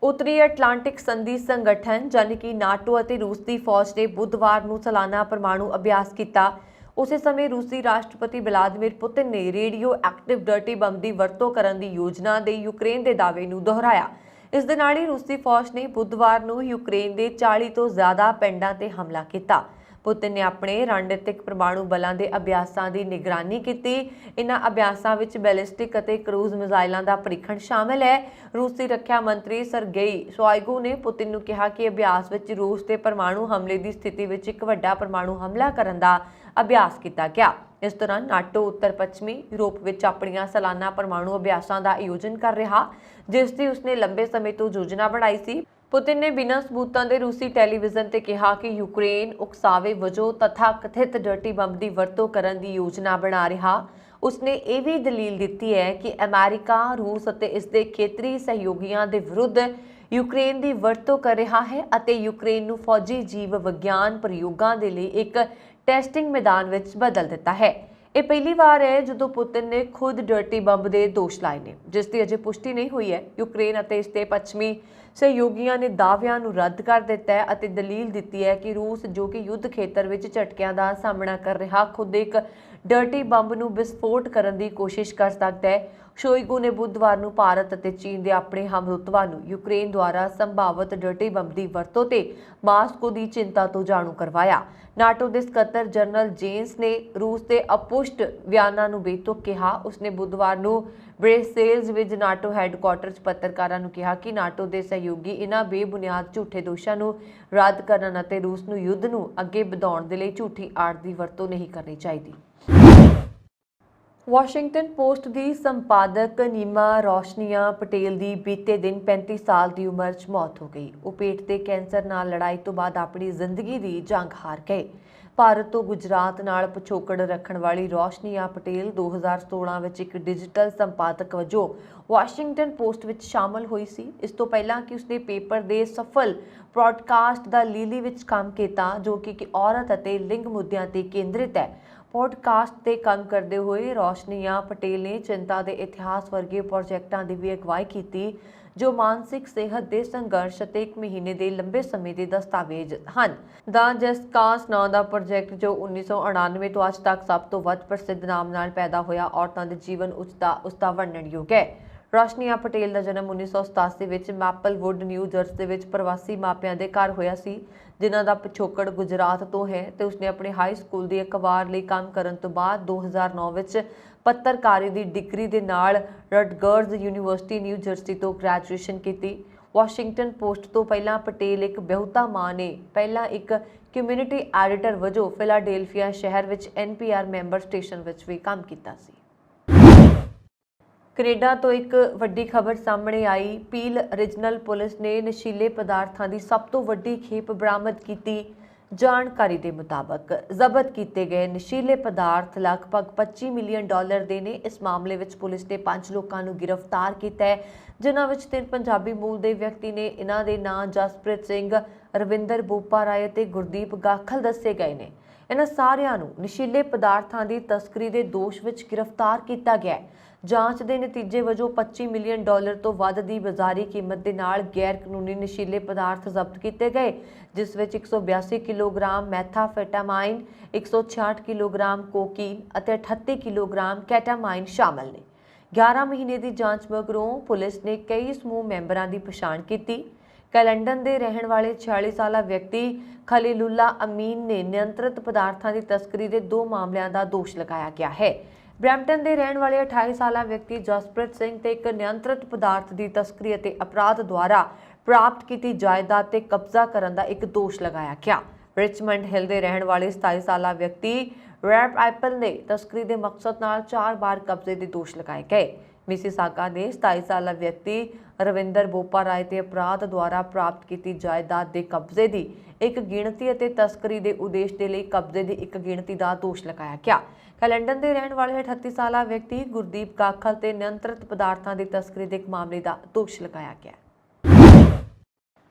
ਉੱਤਰੀ ਅਟਲਾਂਟਿਕ ਸੰਧੀ ਸੰਗਠਨ ਯਾਨੀ ਕਿ ਨਾਟੋ ਅਤੇ ਰੂਸ ਦੀ ਫੌਜ ਨੇ ਬੁੱਧਵਾਰ ਨੂੰ ਸਾਲਾਨਾ ਪਰਮਾਣੂ ਅਭਿਆਸ ਕੀਤਾ। ਉਸੇ ਸਮੇਂ ਰੂਸੀ ਰਾਸ਼ਟਰਪਤੀ ਵਲਾਦੀਮੀਰ ਪੁਤਿਨ ਨੇ ਰੇਡੀਓ ਐਕਟਿਵ ਡਰਟੀ ਬੰਬ ਦੀ ਵਰਤੋਂ ਕਰਨ ਦੀ ਯੋਜਨਾ ਦੇ ਯੂਕਰੇਨ ਦੇ ਦਾਅਵੇ ਨੂੰ ਦੁਹਰਾਇਆ। ਇਸ ਦੇ ਨਾਲ ਹੀ ਰੂਸੀ ਫੌਜ ਨੇ ਬੁੱਧਵਾਰ ਨੂੰ ਯੂਕਰੇਨ ਦੇ 40 ਤੋਂ ਜ਼ਿਆਦਾ ਪਿੰਡਾਂ ਤੇ ਹਮਲਾ ਕੀਤਾ। ਪੁਤਿਨ ਨੇ ਆਪਣੇ ਰਣਨੀਤਿਕ ਪਰਮਾਣੂ ਬਲਾਂ ਦੇ ਅਭਿਆਸਾਂ ਦੀ ਨਿਗਰਾਨੀ ਕੀਤੀ। ਇਨ੍ਹਾਂ ਅਭਿਆਸਾਂ ਵਿੱਚ ਬੈਲਿਸਟਿਕ ਅਤੇ ਕਰੂਜ਼ ਮਿਜ਼ਾਈਲਾਂ ਦਾ ਪ੍ਰੀਖਣ ਸ਼ਾਮਲ ਹੈ। ਰੂਸੀ ਰੱਖਿਆ ਮੰਤਰੀ ਸਰਗੇਈ ਸ਼ੋਇਗੂ ਨੇ ਪੁਤਿਨ ਨੂੰ ਕਿਹਾ ਕਿ ਅਭਿਆਸ ਵਿੱਚ ਰੂਸ ਦੇ ਪਰਮਾਣੂ ਹਮਲੇ ਦੀ ਸਥਿਤੀ ਵਿੱਚ ਇੱਕ ਵੱਡਾ ਪਰਮਾਣੂ ਹਮਲਾ ਕਰਨ ਦਾ ਅਭਿਆਸ ਕੀਤਾ ਗਿਆ। ਇਸ ਦੌਰਾਨ ਨਾਟੋ ਉੱਤਰ ਪੱਛਮੀ ਯੂਰਪ ਵਿੱਚ ਆਪਣੀਆਂ ਸਾਲਾਨਾ ਪਰਮਾਣੂ ਅਭਿਆਸਾਂ ਦਾ ਆਯੋਜਨ ਕਰ ਰਿਹਾ, ਜਿਸ ਦੀ ਉਸਨੇ ਲੰਬੇ ਸਮੇਂ ਤੋਂ ਯੋਜਨਾ ਬਣਾਈ ਸੀ। ਪੁਤਿਨ ਨੇ ਬਿਨਾਂ ਸਬੂਤਾਂ ਦੇ ਰੂਸੀ ਟੈਲੀਵਿਜ਼ਨ ਤੇ ਕਿਹਾ ਕਿ ਯੂਕਰੇਨ ਉਕਸਾਵੇ ਵਜੋਂ ਤਥਾਕਥਿਤ ਡਰਟੀ ਬੰਬ ਦੀ ਵਰਤੋਂ ਕਰਨ ਦੀ ਯੋਜਨਾ ਬਣਾ ਰਿਹਾ। ਉਸਨੇ ਇਹ ਵੀ ਦਲੀਲ ਦਿੱਤੀ ਹੈ ਕਿ ਅਮਰੀਕਾ, ਰੂਸ ਅਤੇ ਇਸ ਦੇ ਖੇਤਰੀ ਸਹਿਯੋਗੀਆਂ ਦੇ ਵਿਰੁੱਧ ਯੂਕਰੇਨ ਦੀ ਵਰਤੋਂ ਕਰ ਰਿਹਾ ਹੈ ਅਤੇ ਯੂਕਰੇਨ ਨੂੰ ਫੌਜੀ ਜੀਵ ਵਿਗਿਆਨ ਪ੍ਰਯੋਗਾਂ ਦੇ ਲਈ ਇੱਕ ਟੈਸਟਿੰਗ ਮੈਦਾਨ ਵਿੱਚ ਬਦਲ ਦਿੱਤਾ ਹੈ। ਇਹ ਪਹਿਲੀ ਵਾਰ ਹੈ ਜਦੋਂ ਪੁਤਿਨ ਨੇ ਖੁਦ ਡਰਟੀ ਬੰਬ ਦੇ ਦੋਸ਼ ਲਾਏ ਨੇ, ਜਿਸ ਦੀ ਅਜੇ ਪੁਸ਼ਟੀ ਨਹੀਂ ਹੋਈ ਹੈ। ਯੂਕਰੇਨ ਅਤੇ ਇਸ ਦੇ ਪੱਛਮੀ ਸਹਿਯੋਗੀਆਂ ਨੇ ਦਾਅਵਿਆਂ ਨੂੰ ਰੱਦ ਕਰ ਦਿੱਤਾ ਹੈ ਅਤੇ ਦਲੀਲ ਦਿੱਤੀ ਹੈ ਕਿ ਰੂਸ, ਜੋ ਕਿ ਯੁੱਧ ਖੇਤਰ ਵਿੱਚ ਝਟਕਿਆਂ ਦਾ ਸਾਹਮਣਾ ਕਰ ਰਿਹਾ, ਖੁਦ ਇੱਕ ਡਰਟੀ ਬੰਬ ਨੂੰ ਵਿਸਫੋਟ ਕਰਨ ਦੀ ਕੋਸ਼ਿਸ਼ ਕਰ ਸਕਦਾ ਹੈ। ਸ਼ੋਇਗੂ ਨੇ ਬੁੱਧਵਾਰ ਨੂੰ ਭਾਰਤ ਅਤੇ ਚੀਨ ਦੇ ਆਪਣੇ ਹਮਰੁਤਬਾ ਨੂੰ ਯੂਕਰੇਨ ਦੁਆਰਾ ਸੰਭਾਵਤ ਡਰਟੀ ਬੰਬ ਦੀ ਵਰਤੋਂ ਤੇ ਮਾਸਕੋ ਦੀ ਚਿੰਤਾ ਤੋਂ ਜਾਣੂ ਕਰਵਾਇਆ। ਨਾਟੋ ਦੇ ਸਕੱਤਰ ਜਨਰਲ ਜੇਨਸ ਨੇ ਰੂਸ ਦੇ ਅਪੁਸ਼ਟ ਬਿਆਨਾਂ ਨੂੰ ਬੇਤੁਕ ਕਿਹਾ। ਉਸਨੇ ਬੁੱਧਵਾਰ ਨੂੰ ਬ੍ਰੇਸੇਲਜ਼ ਵਿੱਚ ਨਾਟੋ ਹੈੱਡਕੁਆਰਟਰ 'ਚ ਪੱਤਰਕਾਰਾਂ ਨੂੰ ਕਿਹਾ ਕਿ ਨਾਟੋ ਦੇ ਸਹਿਯੋਗੀ ਇਹਨਾਂ ਬੇਬੁਨਿਆਦ ਝੂਠੇ ਦੋਸ਼ਾਂ ਨੂੰ ਰੱਦ ਕਰਨ ਅਤੇ ਰੂਸ ਨੂੰ ਯੁੱਧ ਨੂੰ ਅੱਗੇ ਵਧਾਉਣ ਦੇ ਲਈ ਝੂਠੀ ਆੜ ਦੀ ਵਰਤੋਂ ਨਹੀਂ ਕਰਨੀ ਚਾਹੀਦੀ। ਵਾਸ਼ਿੰਗਟਨ ਪੋਸਟ ਦੀ ਸੰਪਾਦਕ ਨੀਮਾ ਰੋਸ਼ਨੀਆ ਪਟੇਲ ਦੀ ਬੀਤੇ ਦਿਨ 35 ਸਾਲ ਦੀ ਉਮਰ 'ਚ ਮੌਤ ਹੋ ਗਈ। ਉਹ ਪੇਟ ਦੇ ਕੈਂਸਰ ਨਾਲ ਲੜਾਈ ਤੋਂ ਬਾਅਦ ਆਪਣੀ ਜ਼ਿੰਦਗੀ ਦੀ ਜੰਗ ਹਾਰ ਗਏ। ਭਾਰਤ ਤੋਂ ਗੁਜਰਾਤ ਨਾਲ ਪਿਛੋਕੜ ਰੱਖਣ ਵਾਲੀ ਰੋਸ਼ਨੀਆ ਪਟੇਲ 2016 ਵਿੱਚ ਇੱਕ ਡਿਜੀਟਲ ਸੰਪਾਦਕ ਵਜੋਂ ਵਾਸ਼ਿੰਗਟਨ ਪੋਸਟ ਵਿੱਚ ਸ਼ਾਮਲ ਹੋਈ ਸੀ। ਇਸ ਤੋਂ ਪਹਿਲਾਂ ਕਿ ਉਸਨੇ ਪੇਪਰ ਦੇ ਸਫਲ ਪ੍ਰੋਡਕਾਸਟ ਦਾ ਲੀਲੀ ਵਿੱਚ ਕੰਮ ਕੀਤਾ, ਜੋ ਕਿ ਔਰਤ ਅਤੇ ਲਿੰਗ ਮੁੱਦਿਆਂ ਤੇ ਕੇਂਦਰਿਤ ਹੈ। ਪੋਡਕਾਸਟ ਤੇ ਕੰਮ ਕਰਦੇ ਹੋਏ ਰੋਸ਼ਨੀਆ ਪਟੇਲ ਨੇ ਚਿੰਤਾ ਦੇ ਇਤਿਹਾਸ ਵਰਗੇ ਪ੍ਰੋਜੈਕਟਾਂ ਦੀ ਵੀ ਅਗਵਾਈ ਕੀਤੀ, ਜੋ ਮਾਨਸਿਕ ਸਿਹਤ ਦੇ ਸੰਘਰਸ਼ ਅਤੇ 1 ਮਹੀਨੇ ਦੇ ਲੰਬੇ ਸਮੇਂ ਦੇ ਦਸਤਾਵੇਜ਼ ਹਨ। ਦਾ ਜੈਸਕਾਸ ਨਾਂ ਦਾ ਪ੍ਰੋਜੈਕਟ, ਜੋ 1999 ਤੋਂ ਅੱਜ ਤੱਕ ਸਭ ਤੋਂ ਵੱਧ ਪ੍ਰਸਿੱਧ ਨਾਮ ਨਾਲ ਪੈਦਾ ਹੋਇਆ ਔਰਤਾਂ ਦੇ ਜੀਵਨ ਉਸਦਾ ਵਰਣਨਯੋਗ ਹੈ। ਰੋਸ਼ਨੀਆ ਪਟੇਲ ਦਾ ਜਨਮ 1987 ਵਿੱਚ ਮੈਪਲਵੁੱਡ, ਨਿਊ ਜਰਸੀ ਵਿੱਚ ਪ੍ਰਵਾਸੀ ਮਾਪਿਆਂ ਦੇ ਘਰ ਹੋਇਆ ਸੀ, ਜਿਨ੍ਹਾਂ ਦਾ ਪਿਛੋਕੜ ਗੁਜਰਾਤ ਤੋਂ ਹੈ ਤੇ ਉਸਨੇ ਆਪਣੇ ਹਾਈ ਸਕੂਲ ਦੀ ਅਖਬਾਰ ਲਈ ਕੰਮ ਕਰਨ ਤੋਂ ਬਾਅਦ 2009 ਵਿੱਚ ਪੱਤਰਕਾਰੀ ਦੀ ਡਿਗਰੀ ਦੇ ਨਾਲ ਰਟਗਰਜ਼ ਯੂਨੀਵਰਸਿਟੀ, ਨਿਊ ਜਰਸੀ ਤੋਂ ਗ੍ਰੈਜੂਏਸ਼ਨ ਕੀਤੀ। ਵਾਸ਼ਿੰਗਟਨ ਪੋਸਟ ਤੋਂ ਪਹਿਲਾਂ ਪਟੇਲ ਇੱਕ ਵਿਆਹੁਤਾ ਮਾਂ ਨੇ ਪਹਿਲਾਂ ਇੱਕ ਕਮਿਊਨਿਟੀ ਐਡੀਟਰ ਵਜੋਂ ਫਿਲਾਡੇਲਫੀਆ ਸ਼ਹਿਰ ਵਿੱਚ NPR ਮੈਂਬਰ ਸਟੇਸ਼ਨ ਵਿੱਚ ਵੀ ਕੰਮ ਕੀਤਾ ਸੀ। ਕੈਨੇਡਾ ਤੋਂ ਇੱਕ ਵੱਡੀ ਖਬਰ ਸਾਹਮਣੇ ਆਈ। ਪੀਲ ਰੀਜਨਲ ਪੁਲਿਸ ਨੇ ਨਸ਼ੀਲੇ ਪਦਾਰਥਾਂ ਦੀ ਸਭ ਤੋਂ ਵੱਡੀ ਖੇਪ ਬਰਾਮਦ ਕੀਤੀ। ਜਾਣਕਾਰੀ ਦੇ ਮੁਤਾਬਕ ਜ਼ਬਤ ਕੀਤੇ ਗਏ ਨਸ਼ੀਲੇ ਪਦਾਰਥ ਲਗਭਗ $25 ਮਿਲੀਅਨ ਦੇ ਨੇ। ਇਸ ਮਾਮਲੇ ਵਿੱਚ ਪੁਲਿਸ ਨੇ 5 ਲੋਕਾਂ ਨੂੰ ਗ੍ਰਿਫਤਾਰ ਕੀਤਾ ਹੈ, ਜਿਨ੍ਹਾਂ ਵਿੱਚ 3 ਪੰਜਾਬੀ ਮੂਲ ਦੇ ਵਿਅਕਤੀ ਨੇ। ਇਹਨਾਂ ਦੇ ਨਾਂ ਜਸਪ੍ਰੀਤ ਸਿੰਘ, ਰਵਿੰਦਰ ਬੋਪਾ ਰਾਏ ਅਤੇ ਗੁਰਦੀਪ ਗਾਖਲ ਦੱਸੇ ਗਏ ਨੇ। ਇਹਨਾਂ ਸਾਰਿਆਂ ਨੂੰ ਨਸ਼ੀਲੇ ਪਦਾਰਥਾਂ ਦੀ ਤਸਕਰੀ ਦੇ ਦੋਸ਼ ਵਿੱਚ ਗ੍ਰਿਫਤਾਰ ਕੀਤਾ ਗਿਆ ਹੈ। ਜਾਂਚ ਦੇ ਨਤੀਜੇ ਵਜੋਂ $25 ਮਿਲੀਅਨ ਤੋਂ ਵੱਧ ਦੀ ਬਾਜ਼ਾਰੀ ਕੀਮਤ ਦੇ ਨਾਲ ਗੈਰ ਕਾਨੂੰਨੀ ਨਸ਼ੀਲੇ ਪਦਾਰਥ ਜ਼ਬਤ ਕੀਤੇ ਗਏ, ਜਿਸ ਵਿੱਚ 182 ਕਿਲੋਗ੍ਰਾਮ ਮੈਥਾਫੈਟਾਮਾਈਨ, 166 ਕਿਲੋਗ੍ਰਾਮ ਕੋਕੀਨ ਅਤੇ 38 ਕਿਲੋਗ੍ਰਾਮ ਕੈਟਾਮਾਈਨ ਸ਼ਾਮਲ ਨੇ। 11 ਮਹੀਨੇ ਦੀ ਜਾਂਚ ਮਗਰੋਂ ਪੁਲਿਸ ਨੇ ਕਈ ਸਮੂਹ ਮੈਂਬਰਾਂ ਦੀ ਪਛਾਣ ਕੀਤੀ। ਕੈਲੰਡਨ ਦੇ ਰਹਿਣ ਵਾਲੇ 46 ਸਾਲਾ ਵਿਅਕਤੀ ਖਲੀਲੁੱਲਾ ਅਮੀਨ ਨੇ ਨਿਯੰਤਰਿਤ ਪਦਾਰਥਾਂ ਦੀ ਤਸਕਰੀ ਦੇ 2 ਮਾਮਲਿਆਂ ਦਾ ਦੋਸ਼ ਲਗਾਇਆ ਗਿਆ ਹੈ। ਬਰੈਂਪਟਨ ਦੇ ਰਹਿਣ ਵਾਲੇ 28 ਸਾਲਾ ਵਿਅਕਤੀ ਜਸਪ੍ਰੀਤ ਸਿੰਘ ਤੇ ਇੱਕ ਨਿਯੰਤਰਿਤ ਪਦਾਰਥ ਦੀ ਤਸਕਰੀ ਅਤੇ ਅਪਰਾਧ ਦੁਆਰਾ ਪ੍ਰਾਪਤ ਕੀਤੀ ਜਾਇਦਾਦ ਤੇ ਕਬਜ਼ਾ ਕਰਨ ਦਾ ਇੱਕ ਦੋਸ਼ ਲਗਾਇਆ ਗਿਆ। ਰਿਚਮੰਡ ਹਿਲ ਦੇ ਰਹਿਣ ਵਾਲੇ 27 ਸਾਲਾ ਵਿਅਕਤੀ ਰੈਪ ਐਪਲ ਨੇ ਤਸਕਰੀ ਦੇ ਮਕਸਦ ਨਾਲ 4 ਵਾਰ ਕਬਜ਼ੇ ਦੇ ਦੋਸ਼ ਲਗਾਏ ਗਏ। ਮਿਸੀਸਾਗਾ ਦੇ 27 ਸਾਲਾ ਵਿਅਕਤੀ ਰਵਿੰਦਰ ਬੋਪਾ ਰਾਏ ਤੇ ਅਪਰਾਧ ਦੁਆਰਾ ਪ੍ਰਾਪਤ ਕੀਤੀ ਜਾਇਦਾਦ ਦੇ ਕਬਜ਼ੇ ਦੀ ਇੱਕ ਗਿਣਤੀ ਅਤੇ ਤਸਕਰੀ ਦੇ ਉਦੇਸ਼ ਦੇ ਲਈ ਕਬਜ਼ੇ ਦੀ ਇੱਕ ਗਿਣਤੀ ਦਾ ਦੋਸ਼ ਲਗਾਇਆ ਗਿਆ। ਕੈਲੰਡਨ ਦੇ ਰਹਿਣ ਵਾਲੇ 38 ਸਾਲਾ ਵਿਅਕਤੀ ਗੁਰਦੀਪ ਗਾਖਲ ਤੇ ਨਿਯੰਤਰਿਤ ਪਦਾਰਥਾਂ ਦੀ ਤਸਕਰੀ ਦੇ ਇੱਕ ਮਾਮਲੇ ਦਾ ਦੋਸ਼ ਲਗਾਇਆ ਗਿਆ।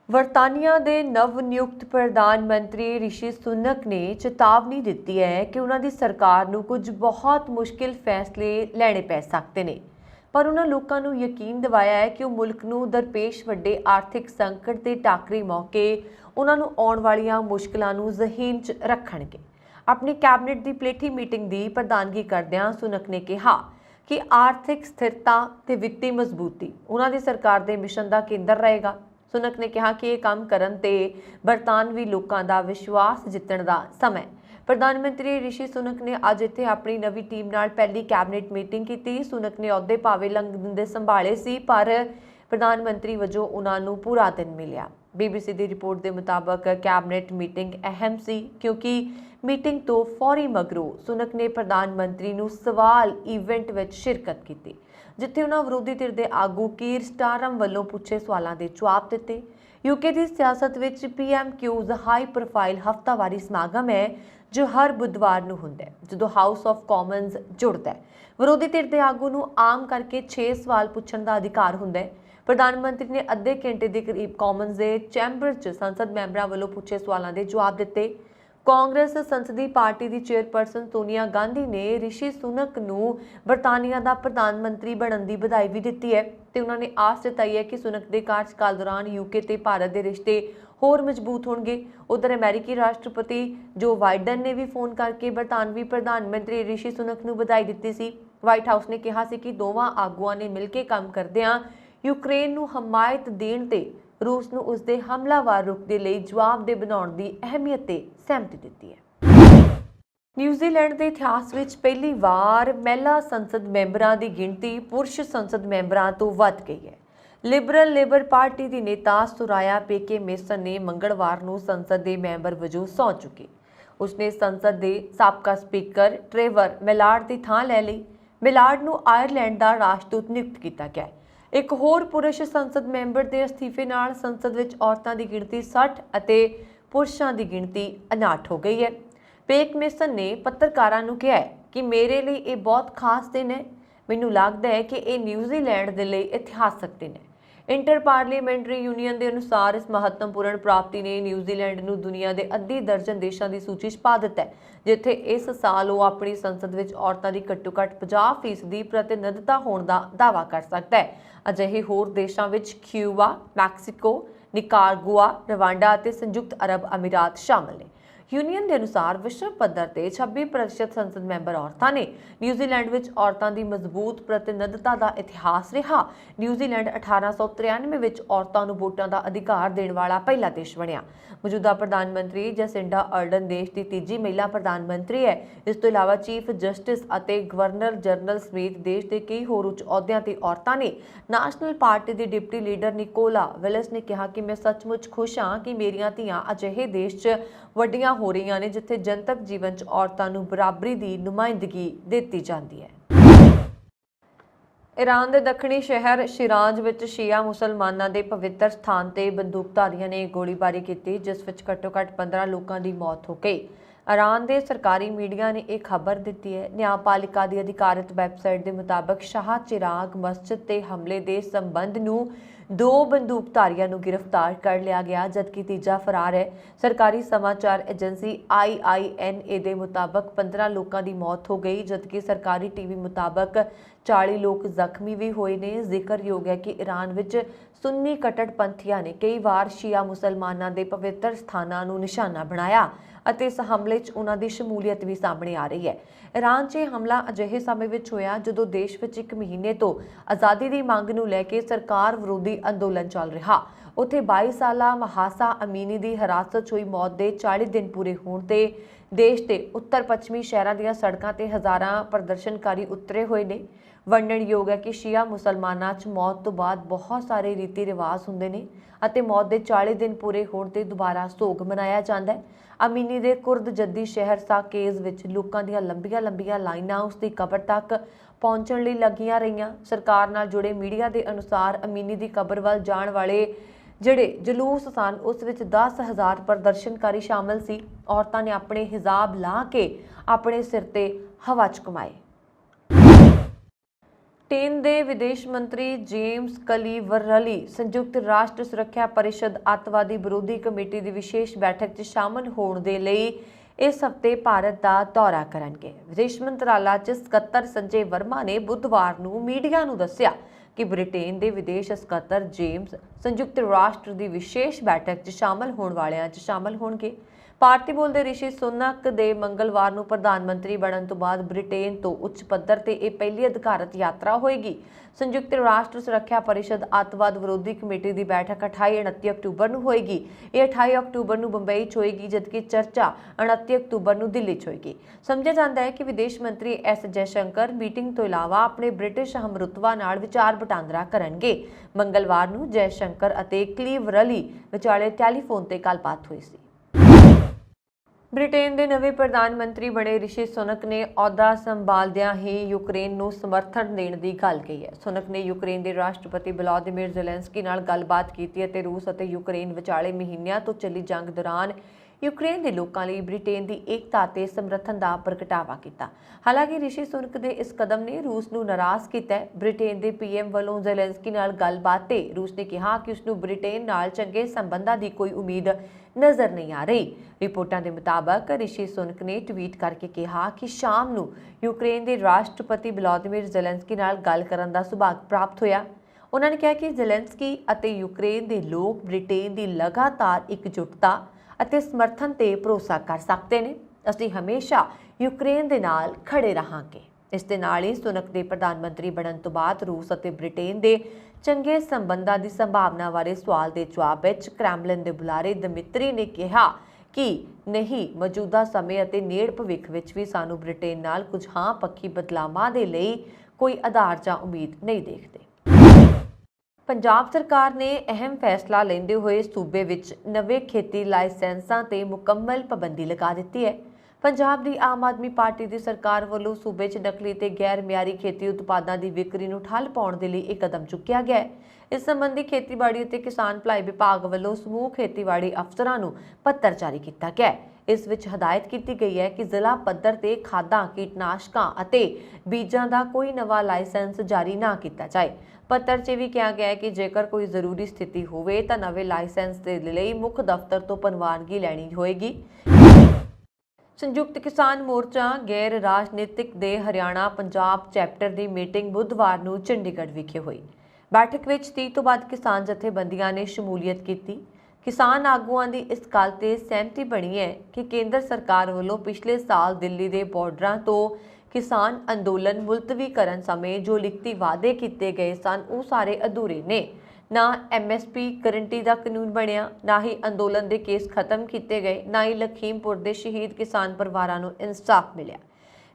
ਬਰਤਾਨੀਆ ਦੇ ਨਵ ਨਿਯੁਕਤ ਪ੍ਰਧਾਨ ਮੰਤਰੀ ਰਿਸ਼ੀ ਸੁਨਕ ਨੇ ਚੇਤਾਵਨੀ ਦਿੱਤੀ ਹੈ ਕਿ ਉਹਨਾਂ ਦੀ ਸਰਕਾਰ ਨੂੰ ਕੁਝ ਬਹੁਤ ਮੁਸ਼ਕਿਲ ਫੈਸਲੇ ਲੈਣੇ ਪੈ ਸਕਦੇ ਨੇ, ਪਰ ਉਹਨਾਂ ਲੋਕਾਂ ਨੂੰ ਯਕੀਨ ਦਿਵਾਇਆ ਹੈ ਕਿ ਉਹ ਮੁਲਕ ਨੂੰ ਦਰਪੇਸ਼ ਵੱਡੇ ਆਰਥਿਕ ਸੰਕਟ ਦੇ ਟਾਕਰੀ ਮੌਕੇ ਉਹਨਾਂ ਨੂੰ ਆਉਣ ਵਾਲੀਆਂ ਮੁਸ਼ਕਲਾਂ ਨੂੰ ਜ਼ਹੀਨ 'ਚ ਰੱਖਣਗੇ। ਆਪਣੀ ਕੈਬਨਿਟ ਦੀ ਪਲੇਠੀ ਮੀਟਿੰਗ ਦੀ ਪ੍ਰਧਾਨਗੀ ਕਰਦਿਆਂ ਸੁਨਕ ਨੇ ਕਿਹਾ कि आर्थिक स्थिरता ते वित्ती मजबूती उन्हां दी सरकार दे मिशन दा केंद्र रहेगा। सुनक ने कहा कि यह काम करन ते बरतानवी लोकां दा विश्वास जितण दा समय। प्रधानमंत्री ऋषि सुनक ने अज इत्थे अपनी नवी टीम नाल पहली कैबिनेट मीटिंग की। सुनक ने अहुदे भावे लंघदे संभाले सी, पर प्रधानमंत्री वजों उन्हां नूं पूरा दिन मिलिया। BBC की रिपोर्ट के मुताबिक कैबिनेट मीटिंग अहम सी क्योंकि मीटिंग तो फौरी मगरों सुनक ने प्रधानमंत्री नूं सवाल ईवेंट विच शिरकत की, जिथे उन्हां विरोधी धिर दे आगू कीर स्टारम वल्लों पूछे सवालों के जवाब दिते। यूके की सियासत विच PMQs हाई प्रोफाइल हफ्तावारी समागम है जो हर बुधवार नूं हुंदा है, जदों हाउस ऑफ कॉमन्स जुड़दा है। विरोधी धिर दे आगू नूं आम करके 6 सवाल पूछण दा अधिकार हुंदा है। प्रधानमंत्री ने अद्धे घंटे के करीब कॉमन्स के चैंबर च संसद मैंबरों वालों पूछे सवालों के जवाब दिते। कांग्रेस संसदीय पार्टी की चेयरपर्सन सोनिया गांधी ने ऋषि सुनक नूं बरतानिया का प्रधानमंत्री बनने की बधाई भी दी है ते उन्होंने आस जताई है कि सुनक के कार्यकाल दौरान यूके ते भारत के रिश्ते होर मजबूत होंगे। उधर अमेरिकी राष्ट्रपति जो बाइडन ने भी फोन करके बरतानवी प्रधानमंत्री ऋषि सुनक नूं बधाई दी सी। व्हाइट हाउस ने कहा सी कि दोवां आगुआं ने मिलकर काम करदिआं यूक्रेन नूं हमायत देण ते रूस नूं उसदे हमलावर रुख दे लई जवाबदेह बनाउण दी अहमियत ते सहमति दित्ती है। न्यूजीलैंड के इतिहास विच पहली बार महिला संसद मैंबरां दी गिणती पुरुष संसद मैंबरां तो वध गई है। लिबरल लेबर पार्टी की नेता सुराया पेके मेसन ने मंगलवार नूं संसद के मैंबर वजों सौं चुकी। उसने संसद के साबका स्पीकर ट्रेवर मिलार्ड की थां लै लई। मिलार्ड नूं आयरलैंड का राष्ट्रदूत नियुक्त किया गया है। एक होर पुरुष संसद मैंबर के अस्तीफे नाल संसद विच औरतां की गिणती 60 अते पुरुषां की गिणती 59 हो गई है। पेक मेसन ने पत्रकारां नूं कहा कि मेरे लिए यह बहुत खास दिन है। मैनूं लगदा है कि यह न्यूजीलैंड के लिए इतिहासक दिन है। इंटर पार्लीमेंटरी यूनियन के अनुसार इस महत्वपूर्ण प्राप्ति ने न्यूजीलैंड नूं दुनिया के अद्धी दर्जन देशों की सूची च पा दिता है, जिथे इस साल वो अपनी संसद विच औरतां दी घट्टो घट्ट 50% प्रतिनिधिता होने का दावा कर सकता है। अजिहे होर देशों विच क्यूबा, मैक्सीको, निकारागुआ, रवांडा और संयुक्त अरब अमीरात शामिल हैं। यूनियन के अनुसार विश्व पद्धर ते 26% संसद मैंबर औरतां ने। न्यूजीलैंड विच औरतां दी मजबूत प्रतिनिधिता का इतिहास रहा। न्यूजीलैंड 1893 विच औरतां नूं वोटां दा अधिकार देण वाला पहला देश बनिया। मौजूदा प्रधानमंत्री जैसिंडा अर्डन देश की तीजी महिला प्रधानमंत्री है। इस तो इलावा चीफ जस्टिस अते गवर्नर जनरल समेत देश के कई होर उच्च अहुदियां ते औरतां ने। नैशनल पार्टी की डिप्टी लीडर निकोला विलिस ने कहा कि मैं सचमुच खुश हाँ कि मेरियां धीआं अजिहे देश च वड्डियां हो रही ने जिथे जनतक जीवन च औरतां नूं बराबरी की नुमाइंदगी दी जाती है। ईरान के दक्षिणी शहर शिराज विच शिया मुसलमानों के पवित्र स्थान ते बंदूकधारियों ने गोलीबारी की, जिस विच घट्टो घट्ट 15 लोगों की मौत हो गई। ईरान के सरकारी मीडिया ने एक खबर दी है। न्यायपालिका की अधिकारित वैबसाइट के मुताबिक शाह चिराग मस्जिद के हमले के संबंध नूं 2 बंदूकधारियों को गिरफ्तार कर लिया गया, जबकि तीजा फरार है। सरकारी समाचार एजेंसी IINA के मुताबिक 15 लोगों की मौत हो गई, जबकि सरकारी टीवी मुताबिक 40 लोग जख्मी भी हुए ने। जिक्रयोग है कि ईरान विच सुन्नी कट्टरपंथियों ने कई बार शिया मुसलमानों के पवित्र स्थानों को निशाना बनाया ਅਤੇ इस हमले च उन्हां दी शमूलीयत भी सामने आ रही है। ईरान 'ਚ हमला अजिहे समय विच होया जदों देश विच 1 महीने तो आज़ादी की मंग नूं लैके सरकार विरोधी अंदोलन चल रहा। उत्थे 22 साला महासा अमीनी की हिरासत हुई मौत के 40 दिन पूरे होने ते देश के उत्तर पश्चिमी शहरों दी सड़कों ते हज़ारां प्रदर्शनकारी उतरे हुए ने। वर्णनयोग है कि शिया मुसलमानों च मौत तो बाद बहुत सारे रीति रिवाज होंदे ने अते मौत के 40 दिन पूरे होने ते दोबारा सोग मनाया जाता है। अमीनी के कुर्द जद्दी शहर साकेज विच लोकां दीआं लंबियां लंबियां लाइनां उसकी कबर तक पहुंचण लई लगियां रहियां। सरकार नाल जुड़े मीडिया के अनुसार अमीनी की कबर वल जाण वाले जिहड़े जलूस सन उस विच 10,000 प्रदर्शनकारी शामिल सी। औरतां ने अपने हिजाब ला के अपने सिर ते हवा च घुमाए। ब्रिटेन के विदेश मंत्री जेम्स कलीवरली संयुक्त राष्ट्र सुरक्षा परिषद अतवादी विरोधी कमेटी की विशेष बैठक में शामिल होने के लिए इस हफ्ते भारत का दौरा करेंगे। विदेश मंत्रालय च सकत्तर संजय वर्मा ने बुधवार को मीडिया को दस्सिया कि ब्रिटेन के विदेश सकत्तर जेम्स संयुक्त राष्ट्र की विशेष बैठक में शामिल होने वालियां च शामिल होणगे। ਭਾਰਤੀ ਮੂਲ ਦੇ ਰਿਸ਼ੀ ਸੁਨਕ ਦੇ ਮੰਗਲਵਾਰ ਨੂੰ ਪ੍ਰਧਾਨ ਮੰਤਰੀ ਬਣਨ ਤੋਂ ਬਾਅਦ ਬ੍ਰਿਟੇਨ ਤੋਂ ਉੱਚ ਪੱਧਰ ਤੇ ਇਹ ਪਹਿਲੀ ਅਧਿਕਾਰਤ ਯਾਤਰਾ ਹੋਏਗੀ। ਸੰਯੁਕਤ ਰਾਸ਼ਟਰ ਸੁਰੱਖਿਆ ਪਰਿਸ਼ਦ ਅੱਤਵਾਦ ਵਿਰੋਧੀ ਕਮੇਟੀ ਦੀ ਬੈਠਕ 28-29 ਅਕਤੂਬਰ ਨੂੰ ਹੋਏਗੀ। ਇਹ 28 ਅਕਤੂਬਰ ਨੂੰ ਬੰਬਈ 'ਚ ਹੋਏਗੀ, ਜਦਕਿ ਚਰਚਾ 29 ਅਕਤੂਬਰ ਨੂੰ ਦਿੱਲੀ 'ਚ ਹੋਏਗੀ। ਸਮਝਿਆ ਜਾਂਦਾ ਹੈ ਕਿ ਵਿਦੇਸ਼ ਮੰਤਰੀ ਐਸ ਜੈਸ਼ੰਕਰ ਮੀਟਿੰਗ ਤੋਂ ਇਲਾਵਾ ਆਪਣੇ ਬ੍ਰਿਟਿਸ਼ ਹਮਰੁਤਬਾ ਨਾਲ ਵਿਚਾਰ ਵਟਾਂਦਰਾ ਕਰਨਗੇ। ਮੰਗਲਵਾਰ ਨੂੰ ਜੈਸ਼ੰਕਰ ਅਤੇ ਕਲੀਵਰਲੀ ਵਿਚਾਲੇ ਟੈਲੀਫੋਨ ਤੇ ਗੱਲਬਾਤ ਹੋਈ ਸੀ। ਬ੍ਰਿਟੇਨ ਦੇ ਨਵੇਂ ਪ੍ਰਧਾਨ ਮੰਤਰੀ ਬਣੇ ਰਿਸ਼ੀ ਸੁਨਕ ਨੇ ਅਹੁਦਾ ਸੰਭਾਲਦਿਆਂ ਹੀ ਯੂਕਰੇਨ ਨੂੰ ਸਮਰਥਨ ਦੇਣ ਦੀ ਗੱਲ ਕਹੀ ਹੈ। ਸੁਨਕ ਨੇ ਯੂਕਰੇਨ ਦੇ ਰਾਸ਼ਟਰਪਤੀ ਵਲਾਦੀਮੀਰ ਜ਼ੈਲੈਂਸਕੀ ਨਾਲ ਗੱਲਬਾਤ ਕੀਤੀ ਅਤੇ ਰੂਸ ਅਤੇ ਯੂਕਰੇਨ ਵਿਚਾਲੇ ਮਹੀਨਿਆਂ ਤੋਂ ਚੱਲੀ ਜੰਗ ਦੌਰਾਨ ਯੂਕਰੇਨ ਦੇ ਲੋਕਾਂ ਲਈ ਬ੍ਰਿਟੇਨ ਦੀ ਏਕਤਾ ਤੇ ਸਮਰਥਨ ਦਾ ਪ੍ਰਗਟਾਵਾ ਕੀਤਾ। ਹਾਲਾਂਕਿ ਰਿਸ਼ੀ ਸੁਨਕ ਦੇ ਇਸ ਕਦਮ ਨੇ ਰੂਸ ਨੂੰ ਨਾਰਾਜ਼ ਕੀਤਾ ਹੈ। ਬ੍ਰਿਟੇਨ ਦੇ ਪੀਐਮ ਵੱਲੋਂ ਜ਼ੈਲੈਂਸਕੀ ਨਾਲ ਗੱਲਬਾਤ ਤੇ ਰੂਸ ਨੇ ਕਿਹਾ ਕਿ ਉਸ ਨੂੰ ਬ੍ਰਿਟੇਨ ਨਾਲ ਚੰਗੇ ਸੰਬੰਧਾਂ ਦੀ ਕੋਈ ਉਮੀਦ ਨਜ਼ਰ ਨਹੀਂ ਆ ਰਹੀ। ਰਿਪੋਰਟਾਂ ਦੇ ਮੁਤਾਬਕ ਰਿਸ਼ੀ ਸੁਨਕ ਨੇ ਟਵੀਟ ਕਰਕੇ ਕਿਹਾ ਕਿ ਸ਼ਾਮ ਨੂੰ ਯੂਕਰੇਨ ਦੇ ਰਾਸ਼ਟਰਪਤੀ ਵਲਾਦੀਮੀਰ ਜ਼ੈਲੈਂਸਕੀ ਨਾਲ ਗੱਲ ਕਰਨ ਦਾ ਸੁਭਾਗ ਪ੍ਰਾਪਤ ਹੋਇਆ। ਉਹਨਾਂ ਨੇ ਕਿਹਾ ਕਿ ਜ਼ੈਲੈਂਸਕੀ ਅਤੇ ਯੂਕਰੇਨ ਦੇ ਲੋਕ ਬ੍ਰਿਟੇਨ ਦੀ ਲਗਾਤਾਰ ਇਕਜੁੱਟਤਾ ਅਤੇ ਸਮਰਥਨ ਤੇ ਭਰੋਸਾ ਕਰ ਸਕਦੇ ਨੇ। ਅਸੀਂ ਹਮੇਸ਼ਾ ਯੂਕਰੇਨ ਦੇ ਨਾਲ ਖੜੇ ਰਹਾਂਗੇ। ਇਸ ਦੇ ਨਾਲ ਹੀ ਸੁਨਕ ਦੇ ਪ੍ਰਧਾਨ ਮੰਤਰੀ ਬਣਨ ਤੋਂ ਬਾਅਦ ਰੂਸ ਅਤੇ ਬ੍ਰਿਟੇਨ ਦੇ ਚੰਗੇ ਸੰਬੰਧਾਂ ਦੀ ਸੰਭਾਵਨਾ ਬਾਰੇ ਸਵਾਲ ਦੇ ਜਵਾਬ ਵਿੱਚ ਕ੍ਰੈਮਲਿਨ ਦੇ ਬੁਲਾਰੇ ਦਮਿਤਰੀ ਨੇ ਕਿਹਾ ਕਿ ਨਹੀਂ, ਮੌਜੂਦਾ ਸਮੇਂ ਅਤੇ ਨੇੜ ਭਵਿੱਖ ਵਿੱਚ ਵੀ ਸਾਨੂੰ ਬ੍ਰਿਟੇਨ ਨਾਲ ਕੁਝ ਹਾਂ ਪੱਖੀ ਬਦਲਾਵਾਂ ਦੇ ਲਈ ਕੋਈ ਆਧਾਰ ਜਾਂ ਉਮੀਦ ਨਹੀਂ ਦੇਖਦੇ। ਪੰਜਾਬ ਸਰਕਾਰ ਨੇ ਅਹਿਮ ਫੈਸਲਾ ਲੈਂਦੇ ਹੋਏ ਸੂਬੇ ਵਿੱਚ ਨਵੇਂ ਖੇਤੀ ਲਾਇਸੈਂਸਾਂ ਤੇ ਮੁਕੰਮਲ ਪਾਬੰਦੀ ਲਗਾ ਦਿੱਤੀ ਹੈ। ਪੰਜਾਬ ਦੀ ਆਮ ਆਦਮੀ ਪਾਰਟੀ ਦੀ ਸਰਕਾਰ ਵੱਲੋਂ ਸੂਬੇ 'ਚ ਨਕਲੀ ਤੇ ਗੈਰ ਮਿਆਰੀ ਖੇਤੀ ਉਤਪਾਦਾਂ ਦੀ ਵਿਕਰੀ ਨੂੰ ਠੱਲ ਪਾਉਣ ਦੇ ਲਈ ਇਹ ਕਦਮ ਚੁੱਕਿਆ ਗਿਆ ਹੈ। ਇਸ ਸੰਬੰਧੀ ਖੇਤੀਬਾੜੀ ਅਤੇ ਕਿਸਾਨ ਭਲਾਈ ਵਿਭਾਗ ਵੱਲੋਂ ਸਮੂਹ ਖੇਤੀਬਾੜੀ ਅਫਸਰਾਂ ਨੂੰ ਪੱਤਰ ਜਾਰੀ ਕੀਤਾ ਗਿਆ ਹੈ। ਇਸ ਵਿੱਚ ਹਦਾਇਤ ਕੀਤੀ ਗਈ ਹੈ ਕਿ ਜ਼ਿਲ੍ਹਾ ਪੱਧਰ ਤੇ ਖਾਦਾਂ, ਕੀਟਨਾਸ਼ਕਾਂ ਅਤੇ ਬੀਜਾਂ ਦਾ ਕੋਈ ਨਵਾਂ ਲਾਇਸੈਂਸ ਜਾਰੀ ਨਾ ਕੀਤਾ ਜਾਏ। ਪੱਤਰ 'ਚ ਵੀ ਕਿਹਾ ਗਿਆ ਹੈ ਕਿ ਜੇਕਰ ਕੋਈ ਜ਼ਰੂਰੀ ਸਥਿਤੀ ਹੋਵੇ ਤਾਂ ਨਵੇਂ ਲਾਇਸੈਂਸ ਦੇ ਲਈ ਮੁੱਖ ਦਫ਼ਤਰ ਤੋਂ ਪ੍ਰਵਾਨਗੀ ਲੈਣੀ ਹੋਏਗੀ। ਸੰਯੁਕਤ ਕਿਸਾਨ ਮੋਰਚਾ ਗੈਰ ਰਾਜਨੀਤਿਕ ਦੇ ਹਰਿਆਣਾ ਪੰਜਾਬ ਚੈਪਟਰ ਦੀ ਮੀਟਿੰਗ ਬੁੱਧਵਾਰ ਨੂੰ ਚੰਡੀਗੜ੍ਹ ਵਿਖੇ ਹੋਈ। ਬੈਠਕ ਵਿੱਚ 30 ਤੋਂ ਵੱਧ ਕਿਸਾਨ ਜਥੇਬੰਦੀਆਂ ਨੇ ਸ਼ਮੂਲੀਅਤ ਕੀਤੀ। ਕਿਸਾਨ ਆਗੂਆਂ ਦੀ ਇਸ ਗੱਲ ਤੇ ਸਹਿਮਤੀ ਬਣੀ ਹੈ ਕਿ ਕੇਂਦਰ ਸਰਕਾਰ ਵੱਲੋਂ ਪਿਛਲੇ ਸਾਲ ਦਿੱਲੀ ਦੇ ਬਾਰਡਰਾਂ ਤੋਂ ਕਿਸਾਨ ਅੰਦੋਲਨ ਮੁਲਤਵੀ ਕਰਨ ਸਮੇਂ ਜੋ ਲਿਖਤੀ ਵਾਅਦੇ ਕੀਤੇ ਗਏ ਸਨ ਉਹ ਸਾਰੇ ਅਧੂਰੇ ਨੇ। ਨਾ MSP ਗਰੰਟੀ ਦਾ ਕਾਨੂੰਨ ਬਣਿਆ, ਨਾ ਹੀ ਅੰਦੋਲਨ ਦੇ ਕੇਸ ਖਤਮ ਕੀਤੇ ਗਏ, ਨਾ ਹੀ ਲਖੀਮਪੁਰ ਦੇ ਸ਼ਹੀਦ ਕਿਸਾਨ ਪਰਿਵਾਰਾਂ ਨੂੰ ਇਨਸਾਫ ਮਿਲਿਆ।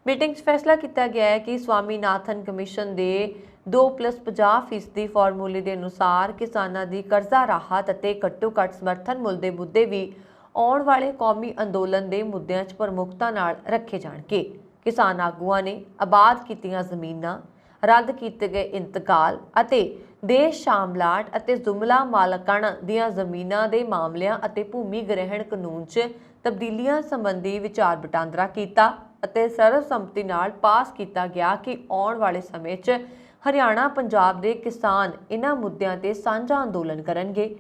ਮੀਟਿੰਗ 'ਚ ਫੈਸਲਾ ਕੀਤਾ ਗਿਆ ਹੈ ਕਿ ਸਵਾਮੀਨਾਥਨ ਕਮਿਸ਼ਨ ਦੇ 2+50% ਫਾਰਮੂਲੇ ਦੇ ਅਨੁਸਾਰ ਕਿਸਾਨਾਂ ਦੀ ਕਰਜ਼ਾ ਰਾਹਤ ਅਤੇ ਘੱਟੋ-ਘੱਟ ਸਮਰਥਨ ਮੁੱਲ ਦੇ ਮੁੱਦੇ ਵੀ ਆਉਣ ਵਾਲੇ ਕੌਮੀ ਅੰਦੋਲਨ ਦੇ ਮੁੱਦਿਆਂ 'ਚ ਪ੍ਰਮੁੱਖਤਾ ਨਾਲ ਰੱਖੇ ਜਾਣਗੇ। ਕਿਸਾਨ ਆਗੂਆਂ ਨੇ ਆਬਾਦ ਕੀਤੀਆਂ ਜ਼ਮੀਨਾਂ, ਰੱਦ ਕੀਤੇ ਗਏ ਇੰਤਕਾਲ ਅਤੇ ਦੇਸ਼ ਸ਼ਾਮਲਾਟ ਅਤੇ ਜ਼ੁਮਲਾ ਮਾਲਕਾਣਾ ਦੀਆਂ ਜ਼ਮੀਨਾਂ ਦੇ ਮਾਮਲਿਆਂ ਅਤੇ ਭੂਮੀ ਗ੍ਰਹਿਣ ਕਾਨੂੰਨ 'ਚ ਤਬਦੀਲੀਆਂ ਸੰਬੰਧੀ ਵਿਚਾਰ ਵਟਾਂਦਰਾ ਕੀਤਾ ਅਤੇ ਸਰਵਸੰਮਤੀ ਨਾਲ ਪਾਸ ਕੀਤਾ ਗਿਆ ਕਿ ਆਉਣ ਵਾਲੇ ਸਮੇਂ 'ਚ ਹਰਿਆਣਾ ਪੰਜਾਬ ਦੇ ਕਿਸਾਨ ਇਹਨਾਂ ਮੁੱਦਿਆਂ ਤੇ ਸਾਂਝਾ ਅੰਦੋਲਨ ਕਰਨਗੇ।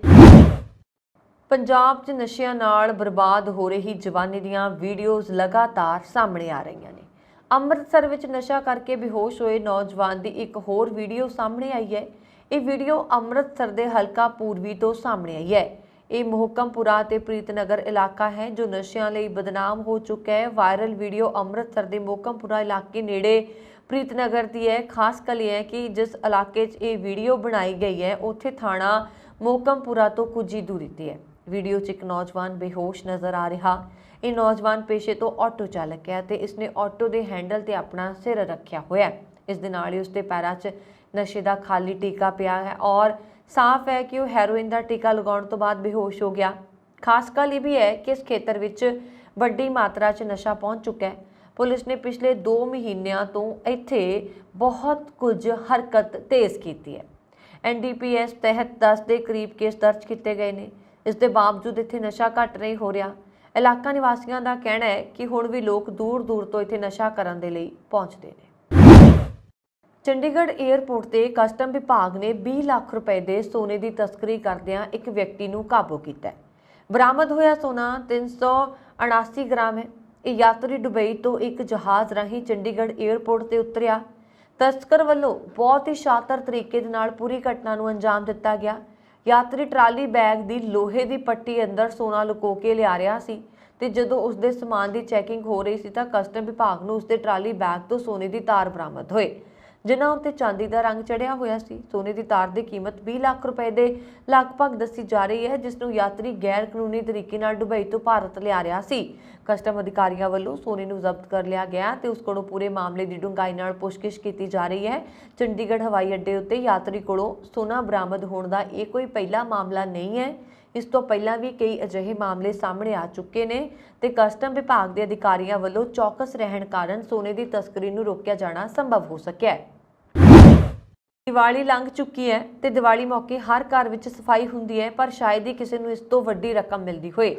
ਪੰਜਾਬ 'ਚ ਨਸ਼ਿਆਂ ਨਾਲ ਬਰਬਾਦ ਹੋ ਰਹੀ ਜਵਾਨੀ ਦੀਆਂ ਵੀਡੀਓਜ਼ ਲਗਾਤਾਰ ਸਾਹਮਣੇ ਆ ਰਹੀਆਂ ਨੇ। ਅੰਮ੍ਰਿਤਸਰ ਵਿੱਚ ਨਸ਼ਾ ਕਰਕੇ ਬੇਹੋਸ਼ ਹੋਏ ਨੌਜਵਾਨ ਦੀ ਇੱਕ ਹੋਰ ਵੀਡੀਓ ਸਾਹਮਣੇ ਆਈ ਹੈ। ਇਹ ਵੀਡੀਓ ਅੰਮ੍ਰਿਤਸਰ ਦੇ ਹਲਕਾ ਪੂਰਬੀ ਤੋਂ ਸਾਹਮਣੇ ਆਈ ਹੈ। ਇਹ ਮੋਹਕਮਪੁਰਾ ਤੇ ਪ੍ਰੀਤਨਗਰ ਇਲਾਕਾ ਹੈ ਜੋ ਨਸ਼ਿਆਂ ਲਈ ਬਦਨਾਮ ਹੋ ਚੁੱਕਾ ਹੈ। ਵਾਇਰਲ ਵੀਡੀਓ ਅੰਮ੍ਰਿਤਸਰ ਦੇ ਮੋਹਕਮਪੁਰਾ ਇਲਾਕੇ ਨੇੜੇ ਪ੍ਰੀਤਨਗਰ ਦੀ ਹੈ। ਖਾਸ ਗੱਲ ਇਹ ਹੈ ਕਿ ਜਿਸ ਇਲਾਕੇ 'ਚ ਇਹ ਵੀਡੀਓ ਬਣਾਈ ਗਈ ਹੈ ਉੱਥੇ ਥਾਣਾ ਮੋਹਕਮਪੁਰਾ ਤੋਂ ਕੁਝ ਹੀ ਦੂਰੀ ਤੇ ਹੈ। ਵੀਡੀਓ 'ਚ ਇੱਕ ਨੌਜਵਾਨ ਬੇਹੋਸ਼ ਨਜ਼ਰ ਆ ਰਿਹਾ। ਇਹ ਨੌਜਵਾਨ ਪੇਸ਼ੇ ਤੋਂ ਆਟੋ ਚਾਲਕ ਹੈ ਤੇ ਇਸਨੇ ਆਟੋ ਦੇ ਹੈਂਡਲ ਤੇ ਆਪਣਾ ਸਿਰ ਰੱਖਿਆ ਹੋਇਆ ਹੈ। ਇਸ ਦੇ ਨਾਲ ਹੀ ਉਸਦੇ ਪੈਰਾਂ 'ਚ ਨਸ਼ੇ ਦਾ ਖਾਲੀ ਟੀਕਾ ਪਿਆ ਹੈ ਔਰ ਸਾਫ਼ ਹੈ ਕਿ ਉਹ ਹੈਰੋਇਨ ਦਾ ਟੀਕਾ ਲਗਾਉਣ ਤੋਂ ਬਾਅਦ ਬੇਹੋਸ਼ ਹੋ ਗਿਆ। ਖਾਸ ਗੱਲ ਇਹ ਵੀ ਹੈ ਕਿ ਇਸ ਖੇਤਰ ਵਿੱਚ ਵੱਡੀ ਮਾਤਰਾ 'ਚ ਨਸ਼ਾ ਪਹੁੰਚ ਚੁੱਕਾ ਹੈ। ਪੁਲਿਸ ਨੇ ਪਿਛਲੇ 2 ਮਹੀਨਿਆਂ ਤੋਂ ਇੱਥੇ ਬਹੁਤ ਕੁਝ ਹਰਕਤ ਤੇਜ਼ ਕੀਤੀ ਹੈ। NDPS ਤਹਿਤ 10 ਦੇ ਕਰੀਬ ਕੇਸ ਦਰਜ ਕੀਤੇ ਗਏ ਨੇ। ਇਸ ਦੇ ਬਾਵਜੂਦ ਇੱਥੇ ਨਸ਼ਾ ਘੱਟ ਨਹੀਂ ਹੋ ਰਿਹਾ। ਇਲਾਕਾ ਨਿਵਾਸੀਆਂ ਦਾ ਕਹਿਣਾ ਹੈ ਕਿ ਹੁਣ ਵੀ ਲੋਕ ਦੂਰ-ਦੂਰ ਤੋਂ ਇੱਥੇ ਨਸ਼ਾ ਕਰਨ ਦੇ ਲਈ ਪਹੁੰਚਦੇ ਨੇ। ਚੰਡੀਗੜ੍ਹ 에ਅਰਪੋਰਟ ਤੇ ਕਸਟਮ ਵਿਭਾਗ ਨੇ 20 ਲੱਖ ਰੁਪਏ ਦੇ ਸੋਨੇ ਦੀ ਤਸਕਰੀ ਕਰਦਿਆਂ ਇੱਕ ਵਿਅਕਤੀ ਨੂੰ ਕਾਬੂ ਕੀਤਾ ਹੈ। ਬਰਾਮਦ ਹੋਇਆ ਸੋਨਾ 379 ਗ੍ਰਾਮ ਹੈ। ਇਹ ਯਾਤਰੀ ਦੁਬਈ ਤੋਂ ਇੱਕ ਜਹਾਜ਼ ਰਾਹੀਂ ਚੰਡੀਗੜ੍ਹ 에ਅਰਪੋਰਟ ਤੇ ਉਤਰਿਆ। ਤਸਕਰ ਵੱਲੋਂ ਬਹੁਤ ਹੀ ਸ਼ਾਤਰ ਤਰੀਕੇ ਦੇ ਨਾਲ ਪੂਰੀ ਘਟਨਾ ਨੂੰ ਅੰਜਾਮ ਦਿੱਤਾ ਗਿਆ। ਯਾਤਰੀ ਟਰਾਲੀ ਬੈਗ ਦੀ ਲੋਹੇ ਦੀ ਪੱਟੀ ਅੰਦਰ ਸੋਨਾ ਲੁਕੋ ਕੇ ਲਿਆ ਰਿਹਾ ਸੀ। ਤੇ ਜਦੋਂ ਉਸ ਦੇ ਸਮਾਨ ਦੀ ਚੈਕਿੰਗ ਹੋ ਰਹੀ ਸੀ ਤਾਂ ਕਸਟਮ ਵਿਭਾਗ ਨੂੰ ਉਸ ਦੇ ਟਰਾਲੀ ਬੈਗ ਤੋਂ ਸੋਨੇ ਦੀ ਤਾਰ ਬਰਾਮਦ ਹੋਏ, ਜਿਨ੍ਹਾਂ ਉੱਤੇ ਚਾਂਦੀ ਦਾ ਰੰਗ ਚੜਿਆ ਹੋਇਆ ਸੀ। ਸੋਨੇ ਦੀ ਤਾਰ ਦੀ ਕੀਮਤ 20 ਲੱਖ ਰੁਪਏ ਦੇ ਲਗਭਗ ਦੱਸੀ ਜਾ ਰਹੀ ਹੈ, ਜਿਸ ਨੂੰ ਯਾਤਰੀ ਗੈਰ ਕਾਨੂੰਨੀ ਤਰੀਕੇ ਨਾਲ ਦੁਬਈ ਤੋਂ ਭਾਰਤ ਲਿਆ ਰਿਹਾ ਸੀ। ਕਸਟਮ ਅਧਿਕਾਰੀਆਂ ਵੱਲੋਂ ਸੋਨੇ ਨੂੰ ਜ਼ਬਤ ਕਰ ਲਿਆ ਗਿਆ ਤੇ ਉਸ ਕੋਲੋਂ ਪੂਰੇ ਮਾਮਲੇ ਦੀ ਡੂੰਘਾਈ ਨਾਲ ਪੁੱਛਗਿੱਛ ਕੀਤੀ ਜਾ ਰਹੀ ਹੈ। ਚੰਡੀਗੜ੍ਹ ਹਵਾਈ ਅੱਡੇ ਉੱਤੇ ਯਾਤਰੀ ਕੋਲੋਂ ਸੋਨਾ ਬਰਾਮਦ ਹੋਣ ਦਾ ਇਹ ਕੋਈ ਪਹਿਲਾ ਮਾਮਲਾ ਨਹੀਂ ਹੈ। ਇਸ ਤੋਂ ਪਹਿਲਾਂ ਵੀ ਕਈ ਅਜਿਹੇ ਮਾਮਲੇ ਸਾਹਮਣੇ ਆ ਚੁੱਕੇ ਨੇ ਤੇ ਕਸਟਮ ਵਿਭਾਗ ਦੇ ਅਧਿਕਾਰੀਆਂ ਵੱਲੋਂ ਚੌਕਸ ਰਹਿਣ ਕਾਰਨ ਸੋਨੇ ਦੀ ਤਸਕਰੀ ਨੂੰ ਰੋਕਿਆ ਜਾਣਾ ਸੰਭਵ ਹੋ ਸਕਿਆ ਹੈ। ਦੀਵਾਲੀ ਲੰਘ ਚੁੱਕੀ ਹੈ ਤੇ ਦੀਵਾਲੀ ਮੌਕੇ ਹਰ ਘਰ ਵਿੱਚ ਸਫਾਈ ਹੁੰਦੀ ਹੈ, ਪਰ ਸ਼ਾਇਦ ਹੀ ਕਿਸੇ ਨੂੰ ਇਸ ਤੋਂ ਵੱਡੀ ਰਕਮ ਮਿਲਦੀ ਹੋਏ।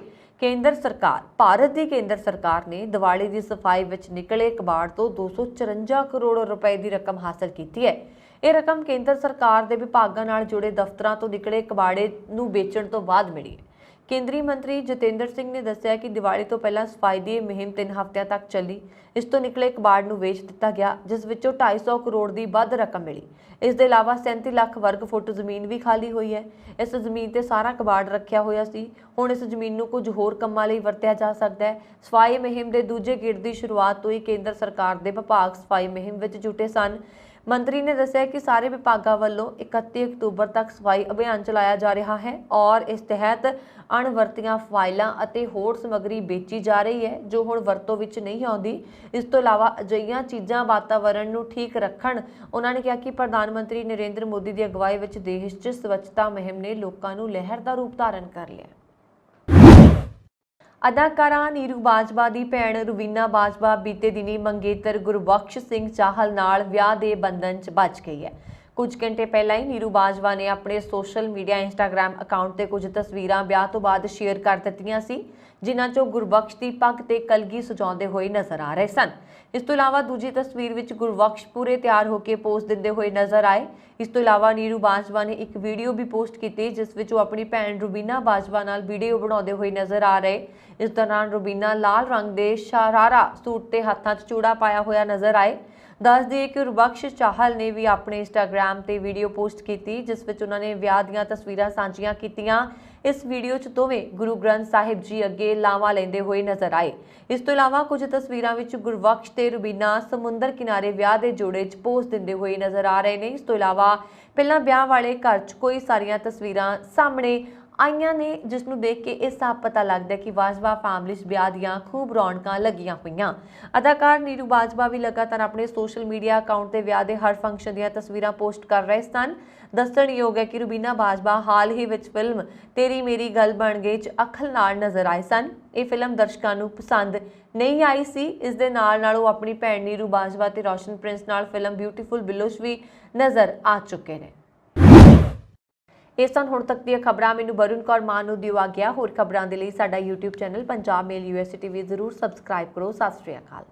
ਭਾਰਤ ਦੀ ਕੇਂਦਰ ਸਰਕਾਰ ਨੇ ਦੀਵਾਲੀ ਦੀ ਸਫਾਈ ਵਿੱਚ ਨਿਕਲੇ ਕਬਾੜ ਤੋਂ 254 ਕਰੋੜ ਰੁਪਏ ਦੀ ਰਕਮ ਹਾਸਲ ਕੀਤੀ ਹੈ। ਇਹ ਰਕਮ ਕੇਂਦਰ ਸਰਕਾਰ ਦੇ ਵਿਭਾਗਾਂ ਨਾਲ ਜੁੜੇ ਦਫ਼ਤਰਾਂ ਤੋਂ ਨਿਕਲੇ ਕਬਾੜੇ ਨੂੰ ਵੇਚਣ ਤੋਂ ਬਾਅਦ ਮਿਲੀ ਹੈ। ਕੇਂਦਰੀ ਮੰਤਰੀ ਜਤਿੰਦਰ ਸਿੰਘ ਨੇ ਦੱਸਿਆ ਕਿ ਦੀਵਾਲੀ ਤੋਂ ਪਹਿਲਾਂ ਸਫਾਈ ਦੀ ਇਹ ਮੁਹਿੰਮ 3 ਹਫ਼ਤਿਆਂ ਤੱਕ ਚੱਲੀ। ਇਸ ਤੋਂ ਨਿਕਲੇ ਕਬਾੜ ਨੂੰ ਵੇਚ ਦਿੱਤਾ ਗਿਆ, ਜਿਸ ਵਿੱਚੋਂ 250 ਕਰੋੜ ਦੀ ਵੱਧ ਰਕਮ ਮਿਲੀ। ਇਸ ਦੇ ਇਲਾਵਾ 37 ਲੱਖ ਵਰਗ ਫੁੱਟ ਜ਼ਮੀਨ ਵੀ ਖਾਲੀ ਹੋਈ ਹੈ। ਇਸ ਜ਼ਮੀਨ ਤੇ ਸਾਰਾ ਕਬਾੜ ਰੱਖਿਆ ਹੋਇਆ ਸੀ। ਹੁਣ ਇਸ ਜ਼ਮੀਨ ਨੂੰ ਕੁਝ ਹੋਰ ਕੰਮਾਂ ਲਈ ਵਰਤਿਆ ਜਾ ਸਕਦਾ ਹੈ। ਸਫਾਈ ਮੁਹਿੰਮ ਦੇ ਦੂਜੇ ਗੇੜ ਦੀ ਸ਼ੁਰੂਆਤ ਤੋਂ ਹੀ ਕੇਂਦਰ ਸਰਕਾਰ ਦੇ ਵਿਭਾਗ ਸਫਾਈ ਮੁਹਿੰਮ ਵਿੱਚ ਜੁਟੇ ਸਨ। ਮੰਤਰੀ ਨੇ ਦੱਸਿਆ ਕਿ ਸਾਰੇ ਵਿਭਾਗਾਂ ਵੱਲੋਂ 31 ਅਕਤੂਬਰ ਤੱਕ ਸਫਾਈ ਅਭਿਆਨ ਚਲਾਇਆ ਜਾ ਰਿਹਾ ਹੈ ਔਰ ਇਸ ਤਹਿਤ ਅਣਵਰਤੀਆਂ ਫਾਈਲਾਂ ਅਤੇ ਹੋਰ ਸਮੱਗਰੀ ਵੇਚੀ ਜਾ ਰਹੀ ਹੈ ਜੋ ਹੁਣ ਵਰਤੋਂ ਵਿੱਚ ਨਹੀਂ ਆਉਂਦੀ। ਇਸ ਤੋਂ ਇਲਾਵਾ ਅਜਿਹੀਆਂ ਚੀਜ਼ਾਂ ਵਾਤਾਵਰਣ ਨੂੰ ਠੀਕ ਰੱਖਣ। ਉਹਨਾਂ ਨੇ ਕਿਹਾ ਕਿ ਪ੍ਰਧਾਨ ਮੰਤਰੀ ਨਰਿੰਦਰ ਮੋਦੀ ਦੀ ਅਗਵਾਈ ਵਿੱਚ ਦੇਸ਼ 'ਚ ਸਵੱਛਤਾ ਮੁਹਿੰਮ ਨੇ ਲੋਕਾਂ ਨੂੰ ਲਹਿਰ ਦਾ ਰੂਪ ਧਾਰਨ ਕਰ ਲਿਆ। ਅਦਾਕਾਰਾ ਨੀਰੂ ਬਾਜਵਾ ਦੀ ਭੈਣ ਰੁਬੀਨਾ ਬਾਜਵਾ ਬੀਤੇ ਦਿਨੀ ਮੰਗੇਤਰ ਗੁਰਬਖਸ਼ ਸਿੰਘ ਚਾਹਲ ਨਾਲ ਵਿਆਹ ਦੇ ਬੰਧਨ 'ਚ ਬਚ ਗਈ ਹੈ। ਕੁਝ ਘੰਟੇ ਪਹਿਲਾਂ ਹੀ ਨੀਰੂ ਬਾਜਵਾ ਨੇ ਆਪਣੇ ਸੋਸ਼ਲ ਮੀਡੀਆ ਇੰਸਟਾਗ੍ਰਾਮ ਅਕਾਊਂਟ ਤੇ ਕੁਝ ਤਸਵੀਰਾਂ ਵਿਆਹ ਤੋਂ ਬਾਅਦ ਸ਼ੇਅਰ ਕਰ ਦਿੱਤੀਆਂ ਸੀ, ਜਿਨ੍ਹਾਂ 'ਚੋਂ ਗੁਰਬਖਸ਼ ਦੀ ਪੱਗ ਤੇ ਕਲਗੀ ਸਜਾਉਂਦੇ ਹੋਏ ਨਜ਼ਰ ਆ ਰਹੇ ਸਨ। ਇਸ ਤੋਂ ਇਲਾਵਾ ਦੂਜੀ ਤਸਵੀਰ ਵਿੱਚ ਗੁਰਬਖਸ਼ ਪੂਰੇ ਤਿਆਰ ਹੋ ਕੇ ਪੋਜ਼ ਦਿੰਦੇ ਹੋਏ ਨਜ਼ਰ ਆਏ। ਇਸ ਤੋਂ ਇਲਾਵਾ ਨੀਰੂ ਬਾਜਵਾ ਨੇ ਇੱਕ ਵੀਡੀਓ ਵੀ ਪੋਸਟ ਕੀਤੀ, ਜਿਸ ਵਿੱਚ ਉਹ ਆਪਣੀ ਭੈਣ ਰੁਬੀਨਾ ਬਾਜਵਾ ਨਾਲ ਵੀਡੀਓ ਬਣਾਉਂਦੇ ਹੋਏ ਨਜ਼ਰ ਆ ਰਹੇ। ਇਸ ਦੌਰਾਨ ਰੁਬੀਨਾ ਲਾਲ ਰੰਗ ਦੇ ਸ਼ਰਾਰਾ ਸੂਟ ਤੇ ਹੱਥਾਂ 'ਚ ਚੂੜਾ ਪਾਇਆ ਹੋਇਆ ਨਜ਼ਰ ਆਏ। ਦੱਸ ਦਈਏ ਕਿ ਗੁਰਬਖਸ਼ ਚਾਹਲ ਨੇ ਵੀ ਆਪਣੇ ਇੰਸਟਾਗ੍ਰਾਮ ਤੇ ਵੀਡੀਓ ਪੋਸਟ ਕੀਤੀ, ਜਿਸ ਵਿੱਚ ਉਹਨਾਂ ਨੇ ਵਿਆਹ ਦੀਆਂ ਤਸਵੀਰਾਂ ਸਾਂਝੀਆਂ ਕੀਤੀਆਂ। ਇਸ ਵੀਡੀਓ 'ਚ ਦੋਵੇਂ ਗੁਰੂ ਗ੍ਰੰਥ ਸਾਹਿਬ ਜੀ ਅੱਗੇ ਲਾਵਾਂ ਲੈਂਦੇ ਹੋਏ ਨਜ਼ਰ ਆਏ। ਇਸ ਤੋਂ ਇਲਾਵਾ ਕੁਝ ਤਸਵੀਰਾਂ ਵਿੱਚ ਗੁਰਬਖਸ਼ ਤੇ ਰੁਬੀਨਾ ਸਮੁੰਦਰ ਕਿਨਾਰੇ ਵਿਆਹ ਦੇ ਜੋੜੇ 'ਚ ਪੋਜ਼ ਦਿੰਦੇ ਹੋਏ ਨਜ਼ਰ ਆ ਰਹੇ ਨੇ। ਇਸ ਤੋਂ ਇਲਾਵਾ ਪਹਿਲਾਂ ਵਿਆਹ ਵਾਲੇ ਘਰ 'ਚ ਕੋਈ ਸਾਰੀਆਂ ਤਸਵੀਰਾਂ ਸਾਹਮਣੇ ਆਈਆਂ ਨੇ, ਜਿਸ ਨੂੰ ਦੇਖ ਕੇ ਇਹ ਸਾਫ਼ ਪਤਾ ਲੱਗਦਾ ਕਿ ਬਾਜਵਾ ਫੈਮਿਲੀ 'ਚ ਵਿਆਹ ਦੀਆਂ ਖੂਬ ਰੌਣਕਾਂ ਲੱਗੀਆਂ ਹੋਈਆਂ। ਅਦਾਕਾਰ ਨੀਰੂ ਬਾਜਵਾ ਵੀ ਲਗਾਤਾਰ ਆਪਣੇ ਸੋਸ਼ਲ ਮੀਡੀਆ ਅਕਾਊਂਟ ਤੇ ਵਿਆਹ ਦੇ ਹਰ ਫੰਕਸ਼ਨ ਦੀਆਂ ਤਸਵੀਰਾਂ ਪੋਸਟ ਕਰ ਰਹੇ ਸਨ। ਦੱਸਣਯੋਗ ਹੈ ਕਿ ਰੁਬੀਨਾ ਬਾਜਵਾ ਹਾਲ ਹੀ ਵਿੱਚ ਫਿਲਮ ਤੇਰੀ ਮੇਰੀ ਗੱਲ ਬਣ ਗਈ 'ਚ ਅਖਲ ਨਾਲ ਨਜ਼ਰ ਆਏ ਸਨ। ਇਹ ਫਿਲਮ ਦਰਸ਼ਕਾਂ ਨੂੰ ਪਸੰਦ ਨਹੀਂ ਆਈ ਸੀ। ਇਸ ਦੇ ਨਾਲ ਉਹ ਆਪਣੀ ਭੈਣ ਨੀਰੂ ਬਾਜਵਾ ਤੇ ਰੋਸ਼ਨ ਪ੍ਰਿੰਸ ਨਾਲ ਫਿਲਮ ਬਿਊਟੀਫੁਲ ਬਿੱਲੋ 'ਚ ਵੀ ਨਜ਼ਰ ਆ ਚੁੱਕੇ ਨੇ। ਇਹ ਸਨ ਹੁਣ ਤੱਕ ਦੀਆਂ ਖਬਰਾਂ। ਮੈਨੂੰ ਵਰੁਣ ਕੌਰ ਮਾਨ ਨੂੰ ਦਿਓ ਆ ਗਿਆ। ਹੋਰ ਖਬਰਾਂ ਦੇ ਲਈ ਸਾਡਾ YouTube ਚੈਨਲ ਪੰਜਾਬ ਮੇਲ USA TV ਜ਼ਰੂਰ ਸਬਸਕ੍ਰਾਈਬ ਕਰੋ। ਸਤਿ ਸ਼੍ਰੀ ਅਕਾਲ।